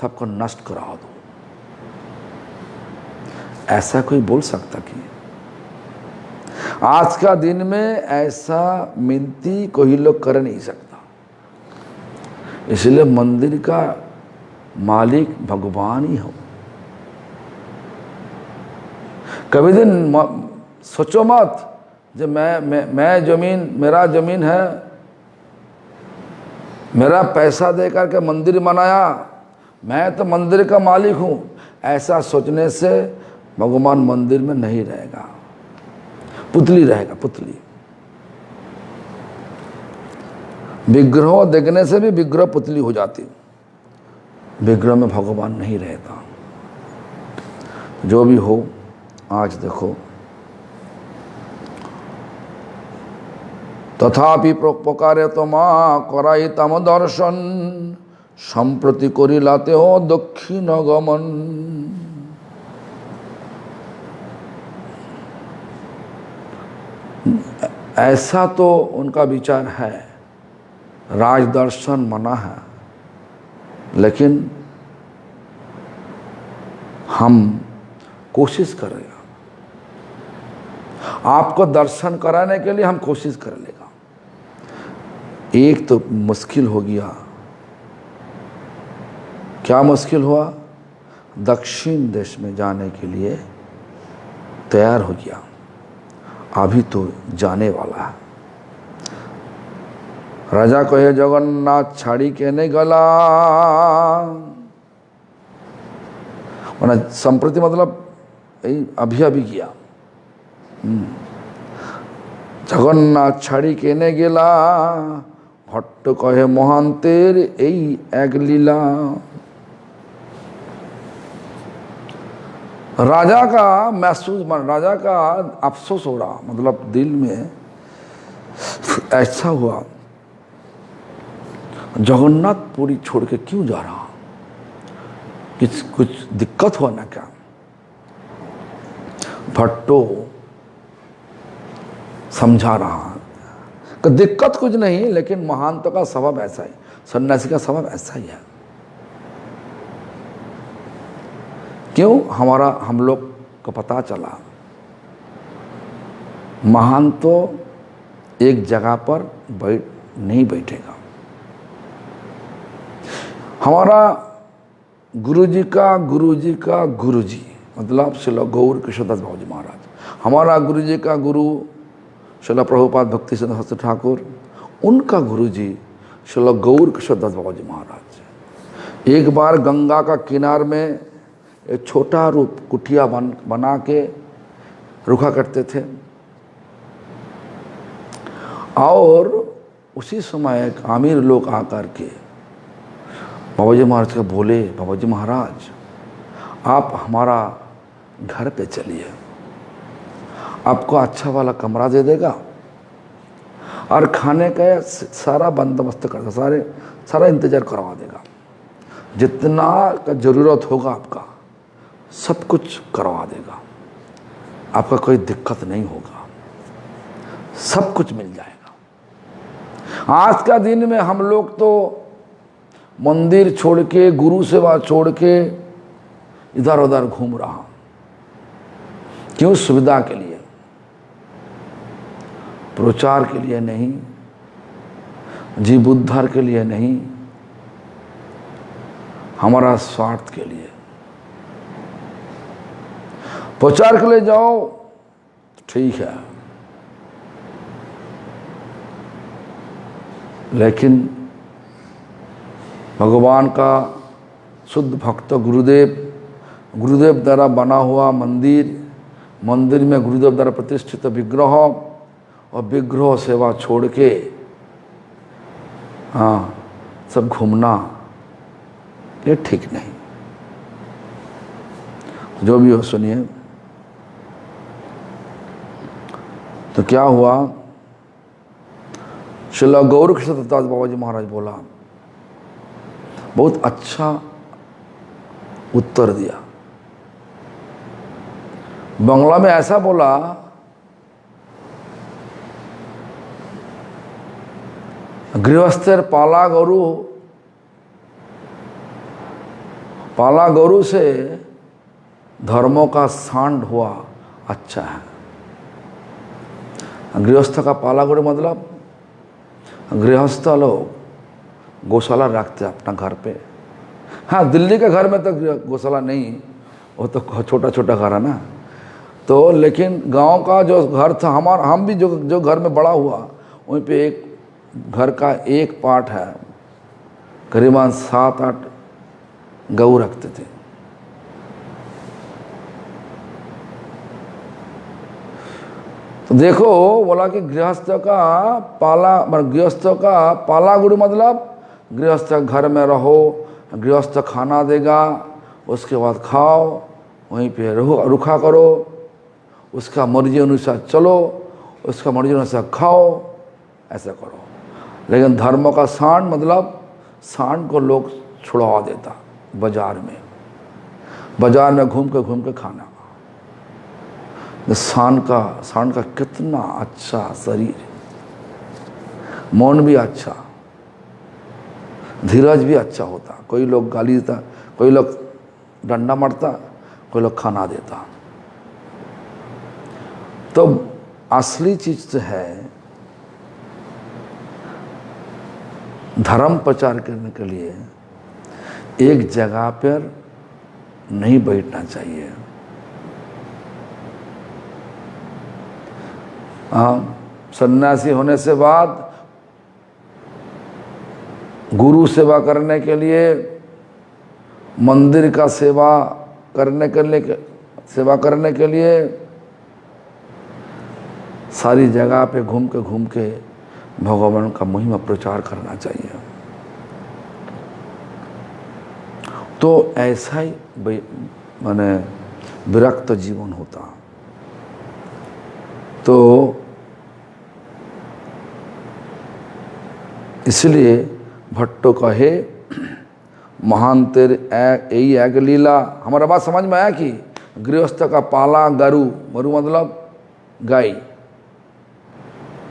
सबको नष्ट करा दो। ऐसा कोई बोल सकता कि आज का दिन में ऐसा मिनती कोई लोग कर नहीं सकता। इसलिए मंदिर का मालिक भगवान ही हो। कभी दिन सोचो मत जो मैं जमीन, मेरा जमीन है, मेरा पैसा दे करके मंदिर बनाया, मैं तो मंदिर का मालिक हूँ। ऐसा सोचने से भगवान मंदिर में नहीं रहेगा, पुतली रहेगा, पुतली। विग्रह देखने से भी विग्रह पुतली हो जाती, विग्रह में भगवान नहीं रहता। जो भी हो, आज देखो तथापि प्रकारे तो माँ कराई तम दर्शन संप्रति करिलाते हो दक्षिण गमन। ऐसा तो उनका विचार है, राजदर्शन मना है, लेकिन हम कोशिश करेगा, आपको दर्शन कराने के लिए हम कोशिश कर लेगा। एक तो मुश्किल हो गया, क्या मुश्किल हुआ? दक्षिण देश में जाने के लिए तैयार हो गया, अभी तो जाने वाला है। राजा कहे जगन्नाथ छाड़ी के नहीं गला, संप्रति मतलब अभी अभी किया। जगन्नाथ छाड़ी के ने गेला, भट्ट कहे महांतेर यही एक लीला। राजा का महसूस, राजा का अफसोस हो रहा, मतलब दिल में ऐसा हुआ, जगन्नाथपुरी छोड़ के क्यों जा रहा, कुछ दिक्कत हुआ ना क्या? भट्टो समझा रहा कि दिक्कत कुछ नहीं, लेकिन महानतों का स्वभाव ऐसा है, सन्यासी का स्वभाव ऐसा ही है। क्यों? हम लोग को पता चला महान तो एक जगह पर नहीं बैठेगा। हमारा गुरुजी का गुरुजी मतलब श्रील गौर कृष्णदास बाबू जी महाराज, हमारा गुरुजी का गुरु श्रील प्रभुपाद भक्ति सिद्धांत शास्त्री ठाकुर, उनका गुरुजी श्रील गौर कृष्णदास बाबू जी महाराज एक बार गंगा का किनार में एक छोटा रूप कुटिया बना के रुका करते थे, और उसी समय एक अमीर लोग आकर के बाबा जी महाराज को बोले, बाबा जी महाराज आप हमारा घर पे चलिए, आपको अच्छा वाला कमरा दे देगा और खाने का सारा बंदोबस्त कर, सारा इंतज़ार करवा देगा, जितना का ज़रूरत होगा आपका सब कुछ करवा देगा, आपका कोई दिक्कत नहीं होगा, सब कुछ मिल जाएगा। आज का दिन में हम लोग तो मंदिर छोड़ के, गुरु सेवा छोड़ के इधर उधर घूम रहा, क्यों? सुविधा के लिए, प्रचार के लिए नहीं, जीव उद्धार के लिए नहीं, हमारा स्वार्थ के लिए। प्रचार के लिए जाओ ठीक है, लेकिन भगवान का शुद्ध भक्त गुरुदेव द्वारा बना हुआ मंदिर में गुरुदेव द्वारा प्रतिष्ठित विग्रह और विग्रह सेवा छोड़ के सब घूमना ये ठीक नहीं। जो भी हो सुनिए। तो क्या हुआ? श्रील गौर कृष्णदास बाबा जी महाराज बोला, बहुत अच्छा उत्तर दिया। बंगला में ऐसा बोला, गृहस्थर पाला गौरू से धर्मों का सांड हुआ अच्छा है। गृहस्थ का पाला गौरू मतलब गृहस्थ लोग गौशाला रखते अपना घर पे। हाँ, दिल्ली के घर में तो गौशाला नहीं, वो तो छोटा छोटा घर है ना। तो लेकिन गांव का जो घर था, हम भी जो घर में बड़ा हुआ, वहीं पे एक घर का एक पार्ट है, करीबन 7-8 गऊ रखते थे। तो देखो बोला कि गृहस्थ का पाला गुरु मतलब गृहस्थ घर में रहो, गृहस्थ खाना देगा, उसके बाद खाओ, वहीं पे रुखा करो, उसका मर्जी अनुसार चलो, उसका मर्जी अनुसार खाओ, ऐसा करो। लेकिन धर्म का सांड मतलब सांड को लोग छुड़वा देता बाजार में घूम के खाना। सांड का कितना अच्छा शरीर, मौन भी अच्छा, धीरज भी अच्छा होता। कोई लोग गाली देता, कोई लोग डंडा मारता, कोई लोग खाना देता। तो असली चीज तो है धर्म प्रचार करने के लिए एक जगह पर नहीं बैठना चाहिए। सन्यासी होने से बाद गुरु सेवा करने के लिए, मंदिर का सेवा करने के लिए सारी जगह पे घूम के भगवान का महिमा प्रचार करना चाहिए। तो ऐसा ही माने विरक्त जीवन होता। तो इसलिए भट्टो कहे महान तेरे यही एक लीला। हमारा बात समझ में आया कि गृहस्थ का पाला गरु, मरु मतलब गाय,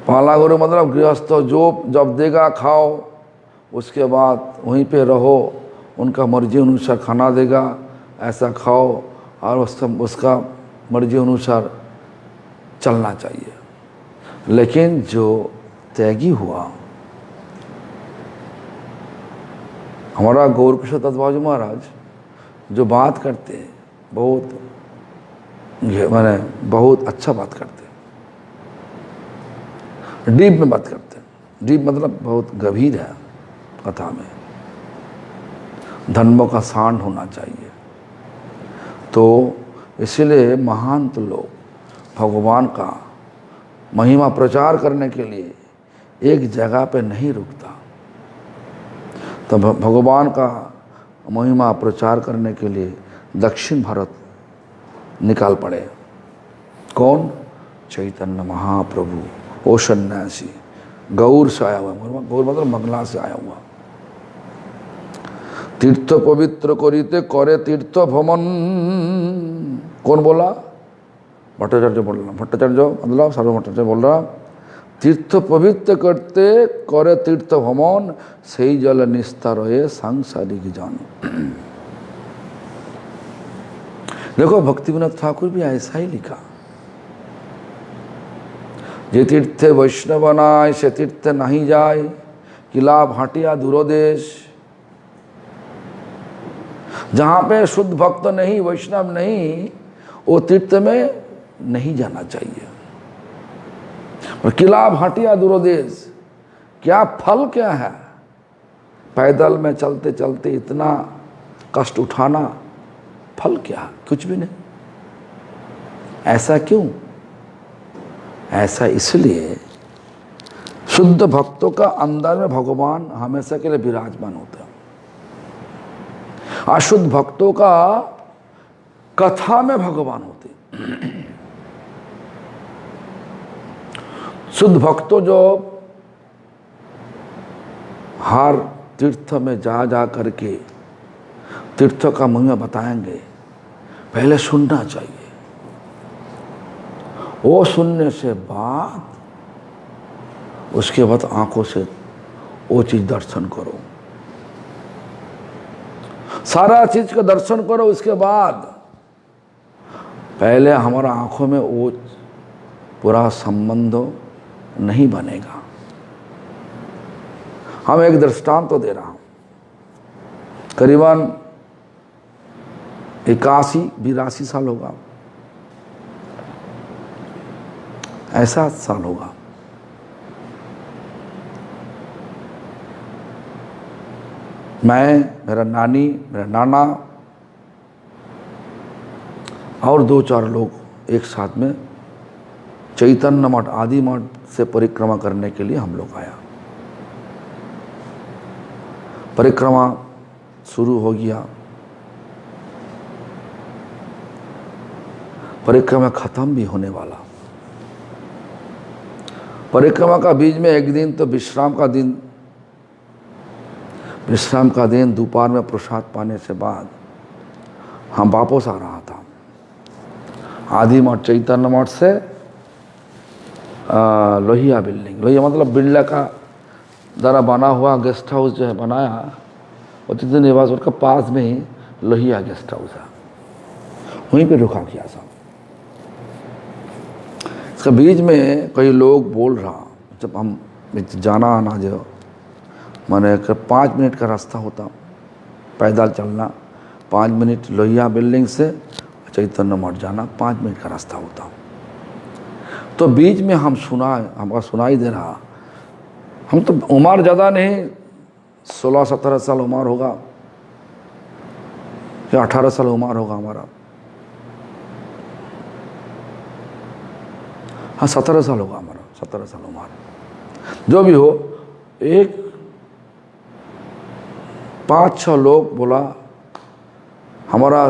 पाला गरु मतलब गृहस्थ जो जब देगा खाओ, उसके बाद वहीं पे रहो, उनका मर्जी अनुसार खाना देगा, ऐसा खाओ और उसका मर्जी अनुसार चलना चाहिए। लेकिन जो त्यागी हुआ, हमारा गौर किशोर दत्तबाबू महाराज जो बात करते हैं बहुत अच्छा बात करते हैं, डीप में बात करते हैं। डीप मतलब बहुत गंभीर है कथा में। धर्मों का सांड होना चाहिए। तो इसलिए महंत लोग भगवान का महिमा प्रचार करने के लिए एक जगह पे नहीं रुकता। तो भगवान का महिमा प्रचार करने के लिए दक्षिण भारत निकाल पड़े। कौन? चैतन्य महाप्रभु, ओ सन्यासी, गौर से आया हुआ। गौर मतलब मंगला से आया हुआ। तीर्थ पवित्र करिते करे तीर्थ भ्रमण। कौन बोला? भट्टाचार्य बोल रहा। भट्टाचार्य मतलब सर्व भट्टाचार्य बोल रहा। तीर्थ पवित्र करते करे तीर्थ भ्रमण, सही जल निस्तार है सांसारिक जन। देखो भक्ति विनोद ठाकुर भी ऐसा ही लिखा। जे तीर्थे वैष्णव बनाए से तीर्थ नहीं जाए, किला भाटिया दूरोदेश। जहां पे शुद्ध भक्त नहीं, वैष्णव नहीं, वो तीर्थ में नहीं जाना चाहिए। और किला भाटिया दूरोदेश, क्या फल क्या है? पैदल में चलते चलते इतना कष्ट उठाना, फल क्या? कुछ भी नहीं। ऐसा क्यों? ऐसा इसलिए शुद्ध भक्तों का अंदर में भगवान हमेशा के लिए विराजमान होता है। अशुद्ध भक्तों का कथा में भगवान होते। शुद्ध भक्तों जो हर तीर्थ में जा करके तीर्थ का महिमा बताएंगे, पहले सुनना चाहिए। वो सुनने से बाद उसके बाद आंखों से वो चीज दर्शन करो, सारा चीज का दर्शन करो। उसके बाद पहले हमारा आंखों में वो पूरा संबंध नहीं बनेगा। हम एक दृष्टांत तो दे रहा हूं। करीबन 81-82 साल होगा, ऐसा साल होगा। मैं, मेरा नानी, मेरा नाना और 2-4 लोग एक साथ में चैतन्य मठ आदि मठ से परिक्रमा करने के लिए हम लोग आया। परिक्रमा शुरू हो गया, परिक्रमा खत्म भी होने वाला। परिक्रमा का बीच में एक दिन तो विश्राम का दिन दोपहर में प्रसाद पाने से बाद हम वापस आ रहा था आदि मठ चैतन्य मठ से लोहिया बिल्डिंग। लोहिया मतलब बिरला का द्वारा बना हुआ गेस्ट हाउस जो है बनाया, अतिथि निवास उसका पास में ही लोहिया गेस्ट हाउस है, वहीं पे रुका किया था। इसके बीच में कई लोग बोल रहा, जब हम जाना आना जो माने 5 मिनट का रास्ता होता, पैदल चलना 5 मिनट, लोहिया बिल्डिंग से चैतन्य मठ जाना 5 मिनट का रास्ता होता। तो बीच में हमको सुनाई दे रहा, हम तो उम्र ज़्यादा नहीं, 16-17 साल उम्र होगा या 18 साल उम्र होगा हमारा, हाँ 17 साल होगा हमारा, 17 साल उम्र जो भी हो। एक 5-6 लोग बोला हमारा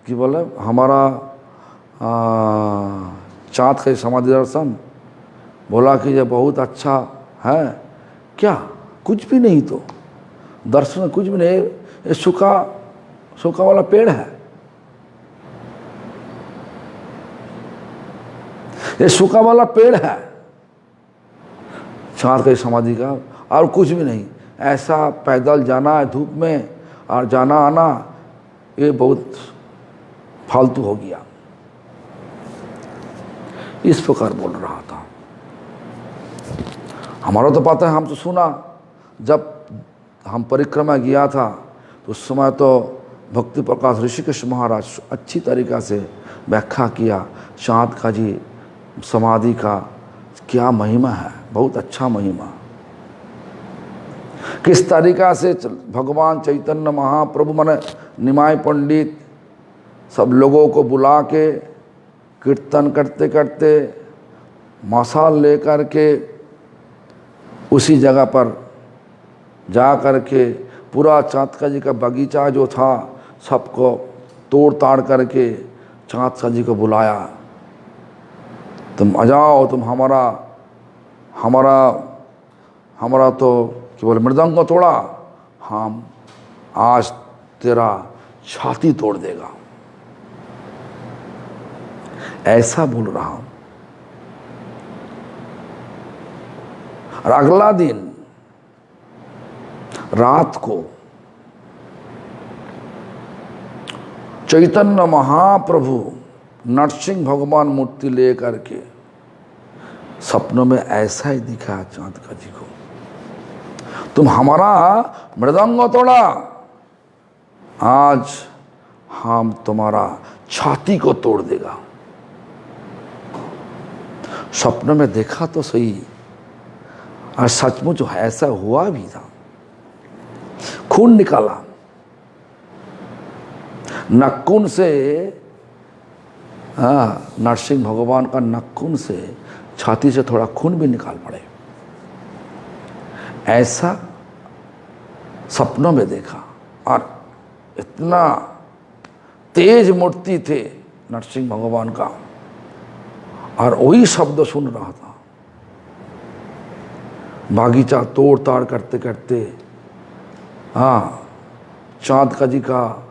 कि बोले हमारा चाँद का समाधि दर्शन, बोला कि ये बहुत अच्छा है। क्या? कुछ भी नहीं, तो दर्शन कुछ भी नहीं, ये सूखा वाला पेड़ है, ये सूखा वाला पेड़ है चाँद का समाधि का, और कुछ भी नहीं। ऐसा पैदल जाना है धूप में और जाना आना, ये बहुत फालतू हो गया, इस प्रकार बोल रहा था। हमारा तो पता है, हम तो सुना, जब हम परिक्रमा किया था तो उस समय तो भक्ति प्रकाश ऋषिकेश महाराज अच्छी तरीक़ा से व्याख्या किया चाँद का जी समाधि का क्या महिमा है, बहुत अच्छा महिमा। किस तरीक़ा से भगवान चैतन्य महाप्रभु माने निमाय पंडित सब लोगों को बुला के कीर्तन करते करते मशाल लेकर के उसी जगह पर जा कर के पूरा चाँद जी का बगीचा जो था सबको तोड़ ताड़ करके चाँद जी को बुलाया, तुम आ जाओ, तुम हमारा तो कि बोले मृदंग को तोड़ा, हम आज तेरा छाती तोड़ देगा, ऐसा बोल रहा हूं। और अगला दिन रात को चैतन्य महाप्रभु नरसिंह भगवान मूर्ति लेकर के सपनों में ऐसा ही दिखा चाँद का जी को, तुम हमारा मृदंग तोड़ा, आज हम तुम्हारा छाती को तोड़ देगा। सपनों में देखा तो सही, और सचमुच ऐसा हुआ भी था। खून निकाला नक्कुन से, नरसिंह भगवान का नक्कुन से छाती से थोड़ा खून भी निकाल पड़े, ऐसा सपनों में देखा। और इतना तेज मूर्ति थे नरसिंह भगवान का, और वही शब्द सुन रहा था। बागीचा तोड़ ताड़ करते करते चाँद का जी का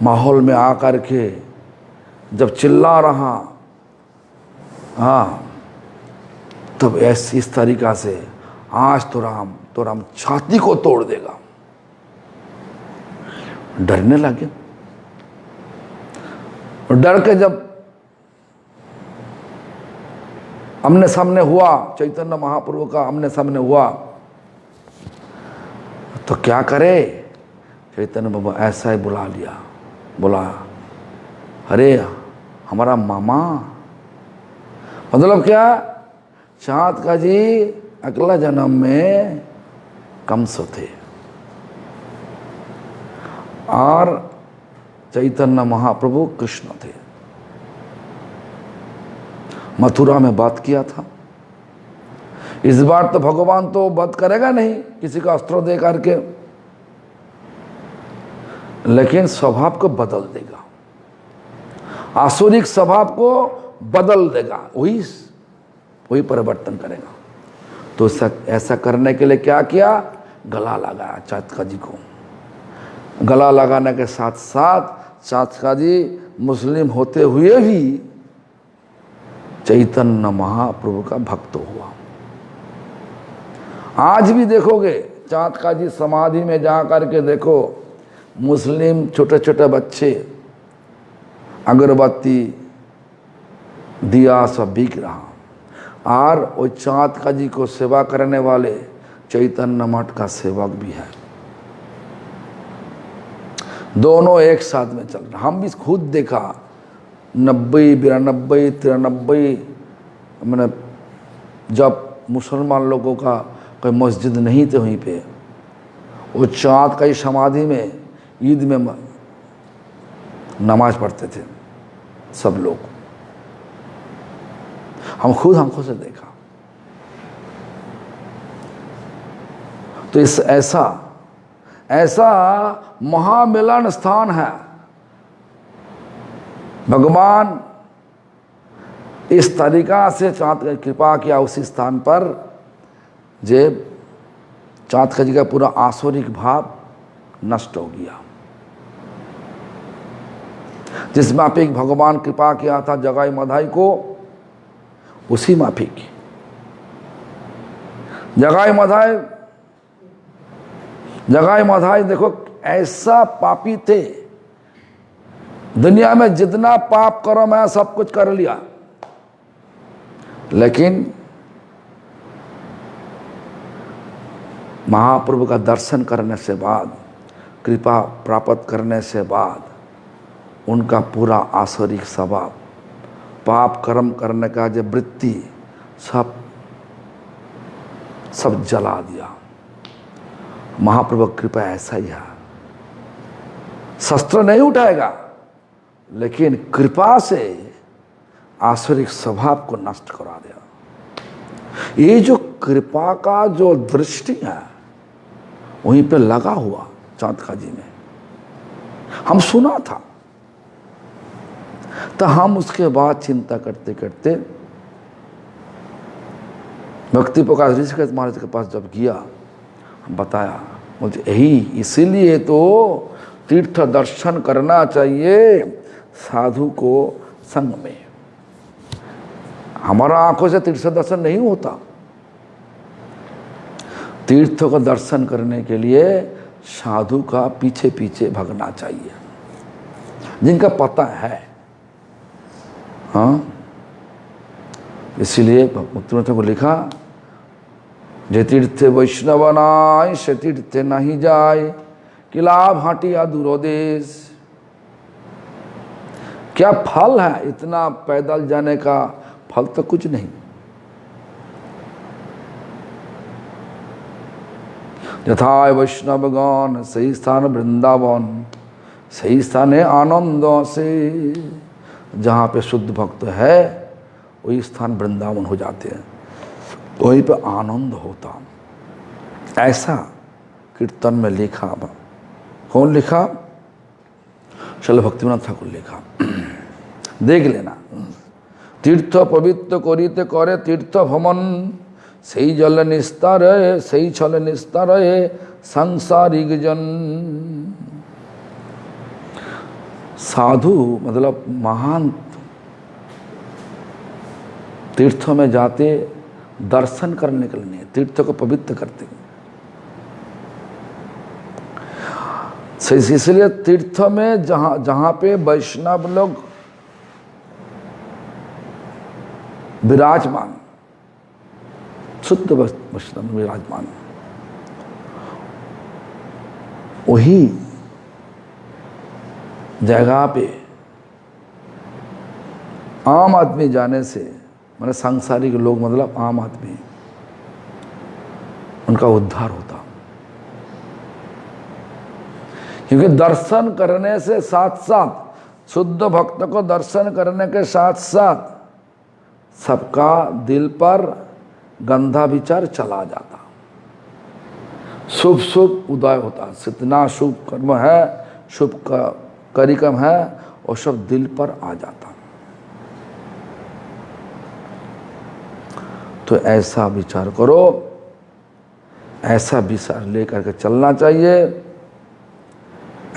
माहौल में आकर के जब चिल्ला रहा, तब ऐसी इस तरीक़ा से आज तो राम छाती को तोड़ देगा। डरने लगे, और डर के जब आमने सामने हुआ, चैतन्य महाप्रभु का आमने सामने हुआ, तो क्या करे, चैतन्य बाबा ऐसा ही बुला लिया, बोला अरे हमारा मामा, मतलब क्या, चाँद का जी अगला जन्म में कंस थे और चैतन्य महाप्रभु कृष्ण थे। मथुरा में वध किया था। इस बार तो भगवान तो वध करेगा नहीं किसी का अस्त्र दे करके, लेकिन स्वभाव को बदल देगा, आसुरिक स्वभाव को बदल देगा, वही परिवर्तन करेगा। तो ऐसा करने के लिए क्या किया, गला लगाया चातका जी को। गला लगाने के साथ साथ चातका जी मुस्लिम होते हुए भी चैतन्य महाप्रभु का भक्त हुआ। आज भी देखोगे चातका जी समाधि में जा करके देखो, मुस्लिम छोटे छोटे बच्चे अगरबत्ती दिया सब बिक रहा, और वो चातका जी को सेवा करने वाले चैतन्य मठ का सेवक भी है। दोनों एक साथ में चल रहा। हम भी खुद देखा 90, 92, 93 मैंने जब मुसलमान लोगों का कोई मस्जिद नहीं थे वहीं पे, वो चातका जी समाधि में ईद में नमाज पढ़ते थे सब लोग। हम खुद आंखों से देखा। तो इस ऐसा महामिलन स्थान है। भगवान इस तरीका से चातका कृपा किया उसी स्थान पर, जे चातका जी का पूरा आसुरिक भाव नष्ट हो गया। जिस माफिक भगवान कृपा किया था जगाई मधाई को, उसी माफिक जगाई मधाई देखो ऐसा पापी थे, दुनिया में जितना पाप करो मैं सब कुछ कर लिया, लेकिन महाप्रभु का दर्शन करने से बाद, कृपा प्राप्त करने से बाद, उनका पूरा आसुरिक स्वभाव, पाप कर्म करने का जो वृत्ति सब जला दिया। महाप्रभु कृपा ऐसा ही है, शस्त्र नहीं उठाएगा, लेकिन कृपा से आसुरिक स्वभाव को नष्ट करा दिया। ये जो कृपा का जो दृष्टि है वहीं पे लगा हुआ चातका जी में, हम सुना था। तो हम उसके बाद चिंता करते करते भक्ति प्रकाश ऋषिकेश महाराज के पास जब गया, बताया, मुझे यही इसीलिए तो तीर्थ दर्शन करना चाहिए साधु को संग में। हमारा आंखों से तीर्थ दर्शन नहीं होता। तीर्थ का दर्शन करने के लिए साधु का पीछे पीछे भागना चाहिए, जिनका पता है। हाँ, इसीलिए मुक्तिनाथ को लिखा, जे तीर्थे वैष्णव नाय से तीर्थे नहीं जाए, कि लाभ हटिया दूरोदेश। क्या फल है इतना पैदल जाने का? फल तो कुछ नहीं। यथा वैष्णवगण सही स्थान वृंदावन, सही स्थान है आनंद से। जहाँ पे शुद्ध भक्त है वही स्थान वृंदावन हो जाते हैं, वहीं पे आनंद होता। ऐसा कीर्तन में लिखा। कौन लिखा? श्रील भक्तिविनोद ठाकुर लिखा। देख लेना। तीर्थ पवित्र करिते करे तीर्थ भ्रमण, सही जल निस्तार सही छल निस्तार सांसारिक जन। साधु मतलब महान तीर्थों में जाते दर्शन करने के लिए, तीर्थों को पवित्र करते। इसलिए तीर्थ में जहाँ पे वैष्णव लोग विराजमान, शुद्ध वैष्णव विराजमान, वही जगह पे आम आदमी जाने से, मतलब सांसारिक लोग मतलब आम आदमी, उनका उद्धार होता। क्योंकि दर्शन करने से साथ साथ, शुद्ध भक्त को दर्शन करने के साथ साथ सबका दिल पर गंधा विचार चला जाता, शुभ शुभ उदय होता। जितना शुभ कर्म है, शुभ का कार्यक्रम है, वो सब दिल पर आ जाता। तो ऐसा विचार करो, ऐसा विचार लेकर के चलना चाहिए।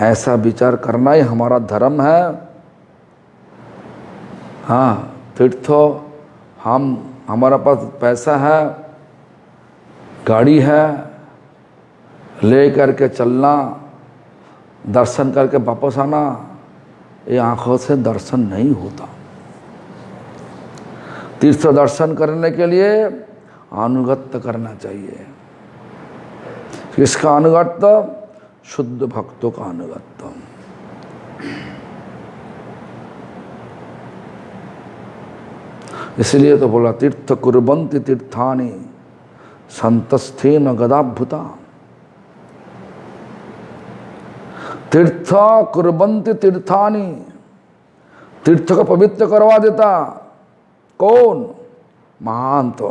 ऐसा विचार करना ही हमारा धर्म है। हाँ, तीर्थ हमारा पास पैसा है, गाड़ी है, ले करके चलना, दर्शन करके वापस आना, ये आंखों से दर्शन नहीं होता। तीर्थ दर्शन करने के लिए अनुगत्य करना चाहिए। किसका अनुगत्य? शुद्ध भक्तों का अनुगत्य। इसलिए तो बोला तीर्थ कुर्वन्ति तीर्थानि संतस्थेन गदाभूता। तीर्थ कुर्वन्ति तीर्थानि, तीर्थ को पवित्र करवा देता कौन? महांत।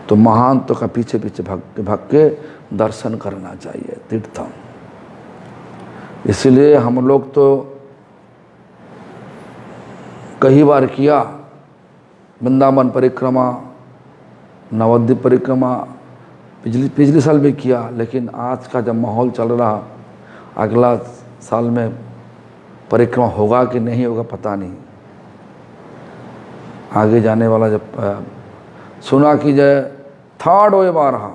तो महांत का पीछे पीछे भग के दर्शन करना चाहिए तीर्थ। इसलिए हम लोग तो कई बार किया, वृंदावन परिक्रमा, नवद्वीप परिक्रमा पिछले साल भी किया। लेकिन आज का जब माहौल चल रहा, अगला साल में परिक्रमा होगा कि नहीं होगा पता नहीं। आगे जाने वाला जब सुना कि जय थर्ड वेव आ रहा,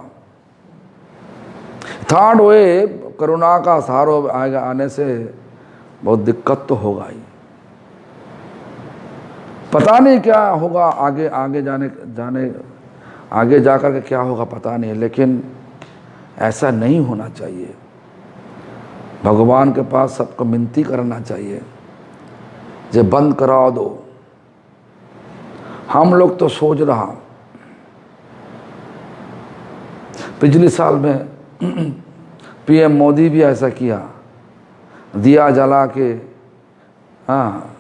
थर्ड वेव कोरोना का सहारा आएगा, आने से बहुत दिक्कत तो होगा ही। पता नहीं क्या होगा आगे, आगे जाकर के क्या होगा पता नहीं। लेकिन ऐसा नहीं होना चाहिए। भगवान के पास सबको विनती करना चाहिए, जे बंद करा दो। हम लोग तो सोच रहा, पिछले साल में पीएम मोदी भी ऐसा किया, दिया जला के, हाँ,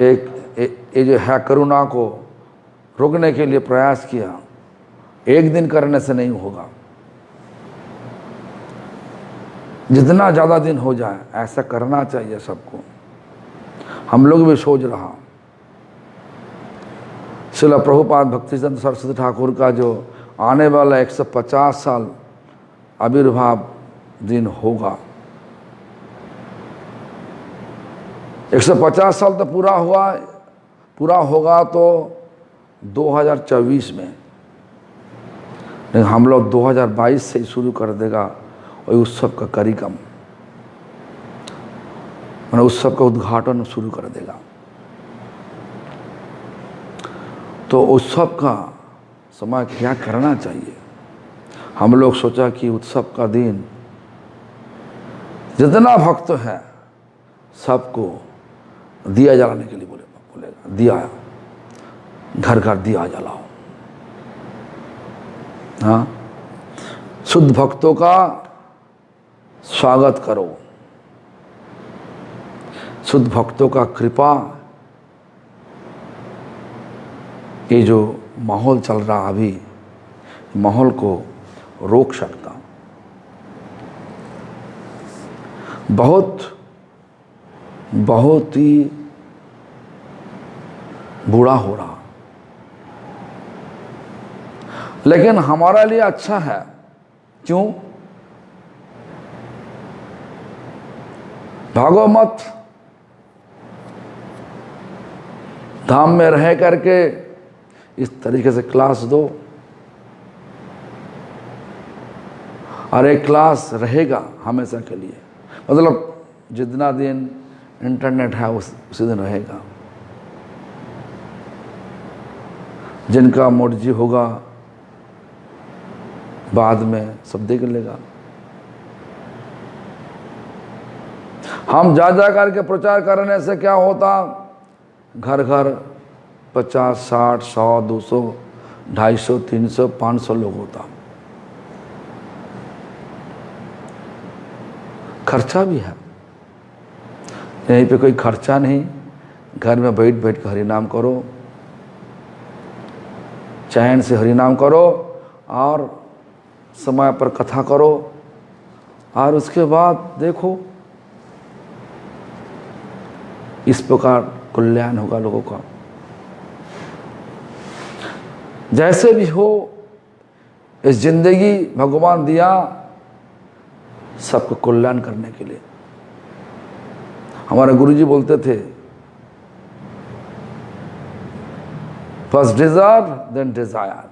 ये जो है कोरोना को रोकने के लिए प्रयास किया। एक दिन करने से नहीं होगा, जितना ज़्यादा दिन हो जाए ऐसा करना चाहिए सबको। हम लोग भी सोच रहा, श्रील प्रभुपाद भक्तिसिद्धांत सरस्वती ठाकुर का जो आने वाला 150 साल आविर्भाव दिन होगा, 150 साल तो पूरा होगा तो 2024 में। लेकिन हम लोग 2022 से ही शुरू कर देगा वही उत्सव का कार्यक्रम, मैंने उत्सव का उद्घाटन शुरू कर देगा। तो उत्सव का समय क्या करना चाहिए? हम लोग सोचा कि उत्सव का दिन जितना भक्त है सबको दिया जलाने के लिए बोलेगा, दिया घर घर दिया जलाओ। हाँ, शुद्ध भक्तों का स्वागत करो, शुद्ध भक्तों का कृपा। ये जो माहौल चल रहा अभी, माहौल को रोक सकता। बहुत ही बुरा हो रहा, लेकिन हमारा लिए अच्छा है। क्यों? भागो मत, धाम में रह करके इस तरीके से क्लास दो, और एक क्लास रहेगा हमेशा के लिए। मतलब जितना दिन इंटरनेट है उसी दिन रहेगा। जिनका मर्जी होगा बाद में सब देख लेगा। हम जा करके प्रचार करने से क्या होता? घर घर 50, 60, 100, 200, 250, 300, 500 लोग होता। खर्चा भी है, यहीं पे कोई खर्चा नहीं, घर में बैठ बैठ कर हरिनाम करो, चैन से हरिनाम करो और समय पर कथा करो, और उसके बाद देखो इस प्रकार कल्याण होगा लोगों का। जैसे भी हो, इस जिंदगी भगवान दिया सबको कल्याण करने के लिए। हमारे गुरुजी बोलते थे, फर्स्ट डिजायर देन डिजायर,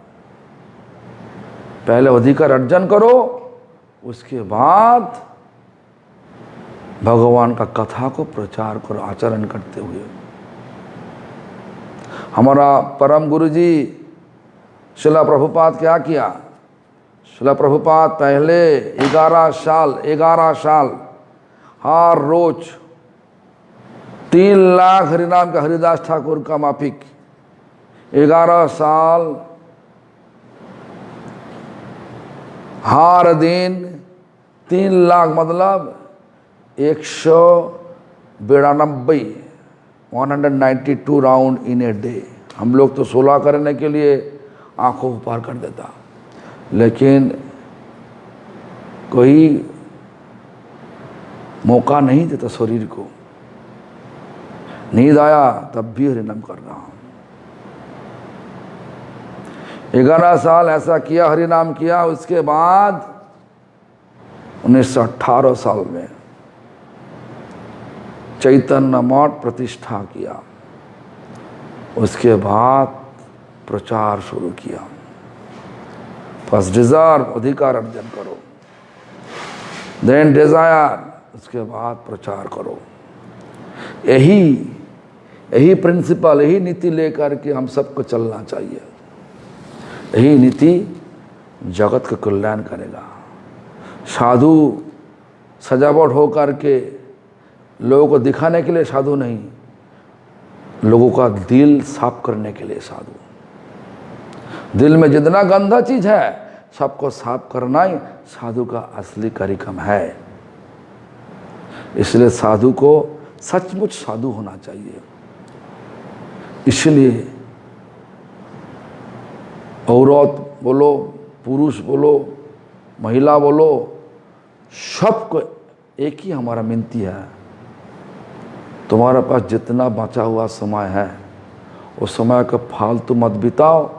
पहले अधिकार अर्जन करो, उसके बाद भगवान का कथा को प्रचार करो आचरण करते हुए। हमारा परम गुरुजी शिला प्रभुपाद क्या किया? शिला प्रभुपाद पहले 11 साल हर रोज 3 लाख हरिनाम का हरिदास ठाकुर का माफिक 11 साल हर दिन 3 लाख, मतलब 192 राउंड इन ए डे। हम लोग तो 16 करने के लिए आंखों को पार कर देता, लेकिन कोई मौका नहीं देता शरीर को। नींद आया तब भी हरिनाम कर रहा हूँ। 11 साल ऐसा किया, हरिनाम किया। उसके बाद 1918 साल में चैतन्य मठ प्रतिष्ठा किया। उसके बाद प्रचार शुरू किया। फर्स्ट डिजायर अधिकार अर्जन करो, देन डिजायर, उसके बाद प्रचार करो। यही प्रिंसिपल, यही नीति लेकर के हम सबको चलना चाहिए। यही नीति जगत का कल्याण करेगा। साधु सजावट हो करके लोगों को दिखाने के लिए साधु नहीं, लोगों का दिल साफ करने के लिए साधु। दिल में जितना गंदा चीज है सबको साफ करना ही साधु का असली कार्यक्रम है। इसलिए साधु को सचमुच साधु होना चाहिए। इसलिए औरत बोलो, पुरुष बोलो, महिला बोलो, सबको एक ही हमारा विनती है, तुम्हारे पास जितना बचा हुआ समय है उस समय को फालतू मत बिताओ।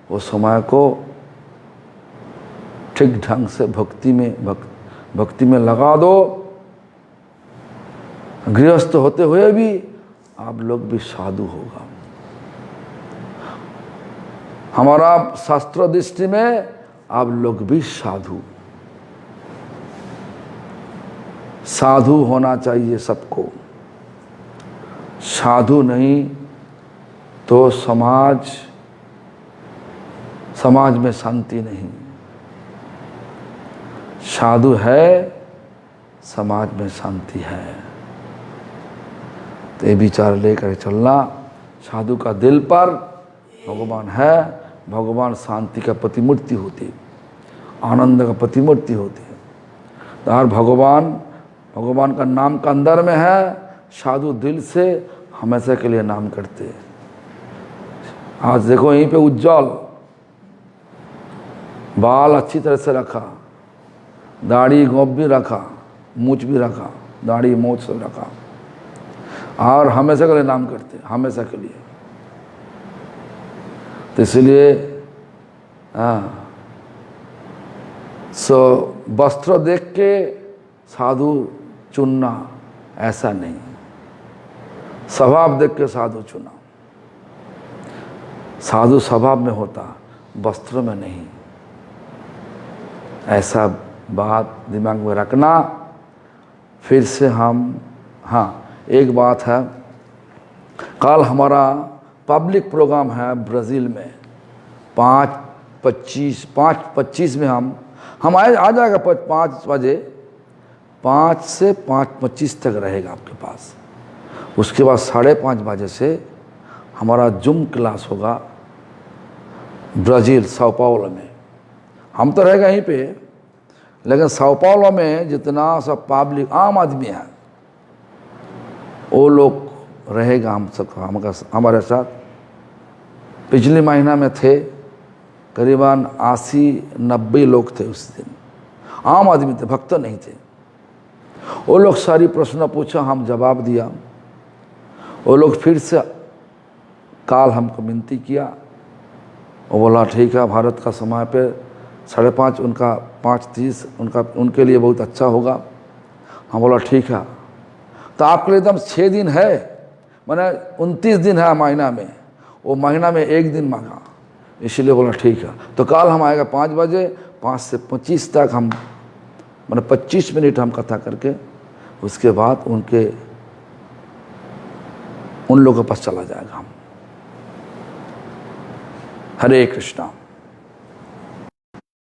उस समय को ठीक ढंग से भक्ति में लगा दो। गृहस्थ होते हुए भी आप लोग भी साधु होगा। हमारा शास्त्र दृष्टि में आप लोग भी साधु होना चाहिए सबको। साधु नहीं तो समाज में शांति नहीं। साधु है, समाज में शांति है। तो ये विचार लेकर चलना। साधु का दिल पर भगवान है। भगवान शांति का प्रतिमूर्ति होती, आनंद का प्रतिमूर्ति होती है। तो हर भगवान का नाम का अंदर में है। साधु दिल से हमेशा के लिए नाम करते हैं। आज देखो यहीं पे उज्जवल बाल अच्छी तरह से रखा, दाढ़ी गोप भी रखा, मूछ भी रखा, दाढ़ी मूछ सब रखा, और हमेशा के लिए नाम करते, हमेशा के लिए। तो इसलिए वस्त्र देख के साधु चुनना ऐसा नहीं, स्वभाव देख के साधु चुना। साधु स्वभाव में होता, वस्त्र में नहीं। ऐसा बात दिमाग में रखना। फिर से एक बात है, कल हमारा पब्लिक प्रोग्राम है ब्राज़ील में। 5:25 में हम आ जाएगा 5 बजे, 5 से 5:25 तक रहेगा आपके पास। उसके बाद 5:30 बजे से हमारा जूम क्लास होगा ब्राज़ील साओ पाउलो में। हम तो रहेगा यहीं पे, लेकिन साओ पाउलो में जितना सब पब्लिक आम आदमी है वो लोग रहेगा हम सब हमारे साथ। पिछले महीना में थे करीबन 80-90 लोग थे उस दिन, आम आदमी थे, भक्त नहीं थे। वो लोग सारी प्रश्न पूछा, हम जवाब दिया। वो लोग फिर से काल हमको विनती किया। वो बोला ठीक है, भारत का समय पे 5:30 उनका 5:30 उनके लिए बहुत अच्छा होगा। हम बोला ठीक है। तो आपके लिए एकदम 6 दिन है, मैंने 29 दिन है महीना में, वो महीना में 1 दिन मांगा, इसीलिए बोला ठीक है। तो कल हम आएगा 5 बजे, 5 से 25 तक हम मैंने 25 मिनट हम कथा करके उसके बाद उन लोगों के पास चला जाएगा हम। हरे कृष्णा।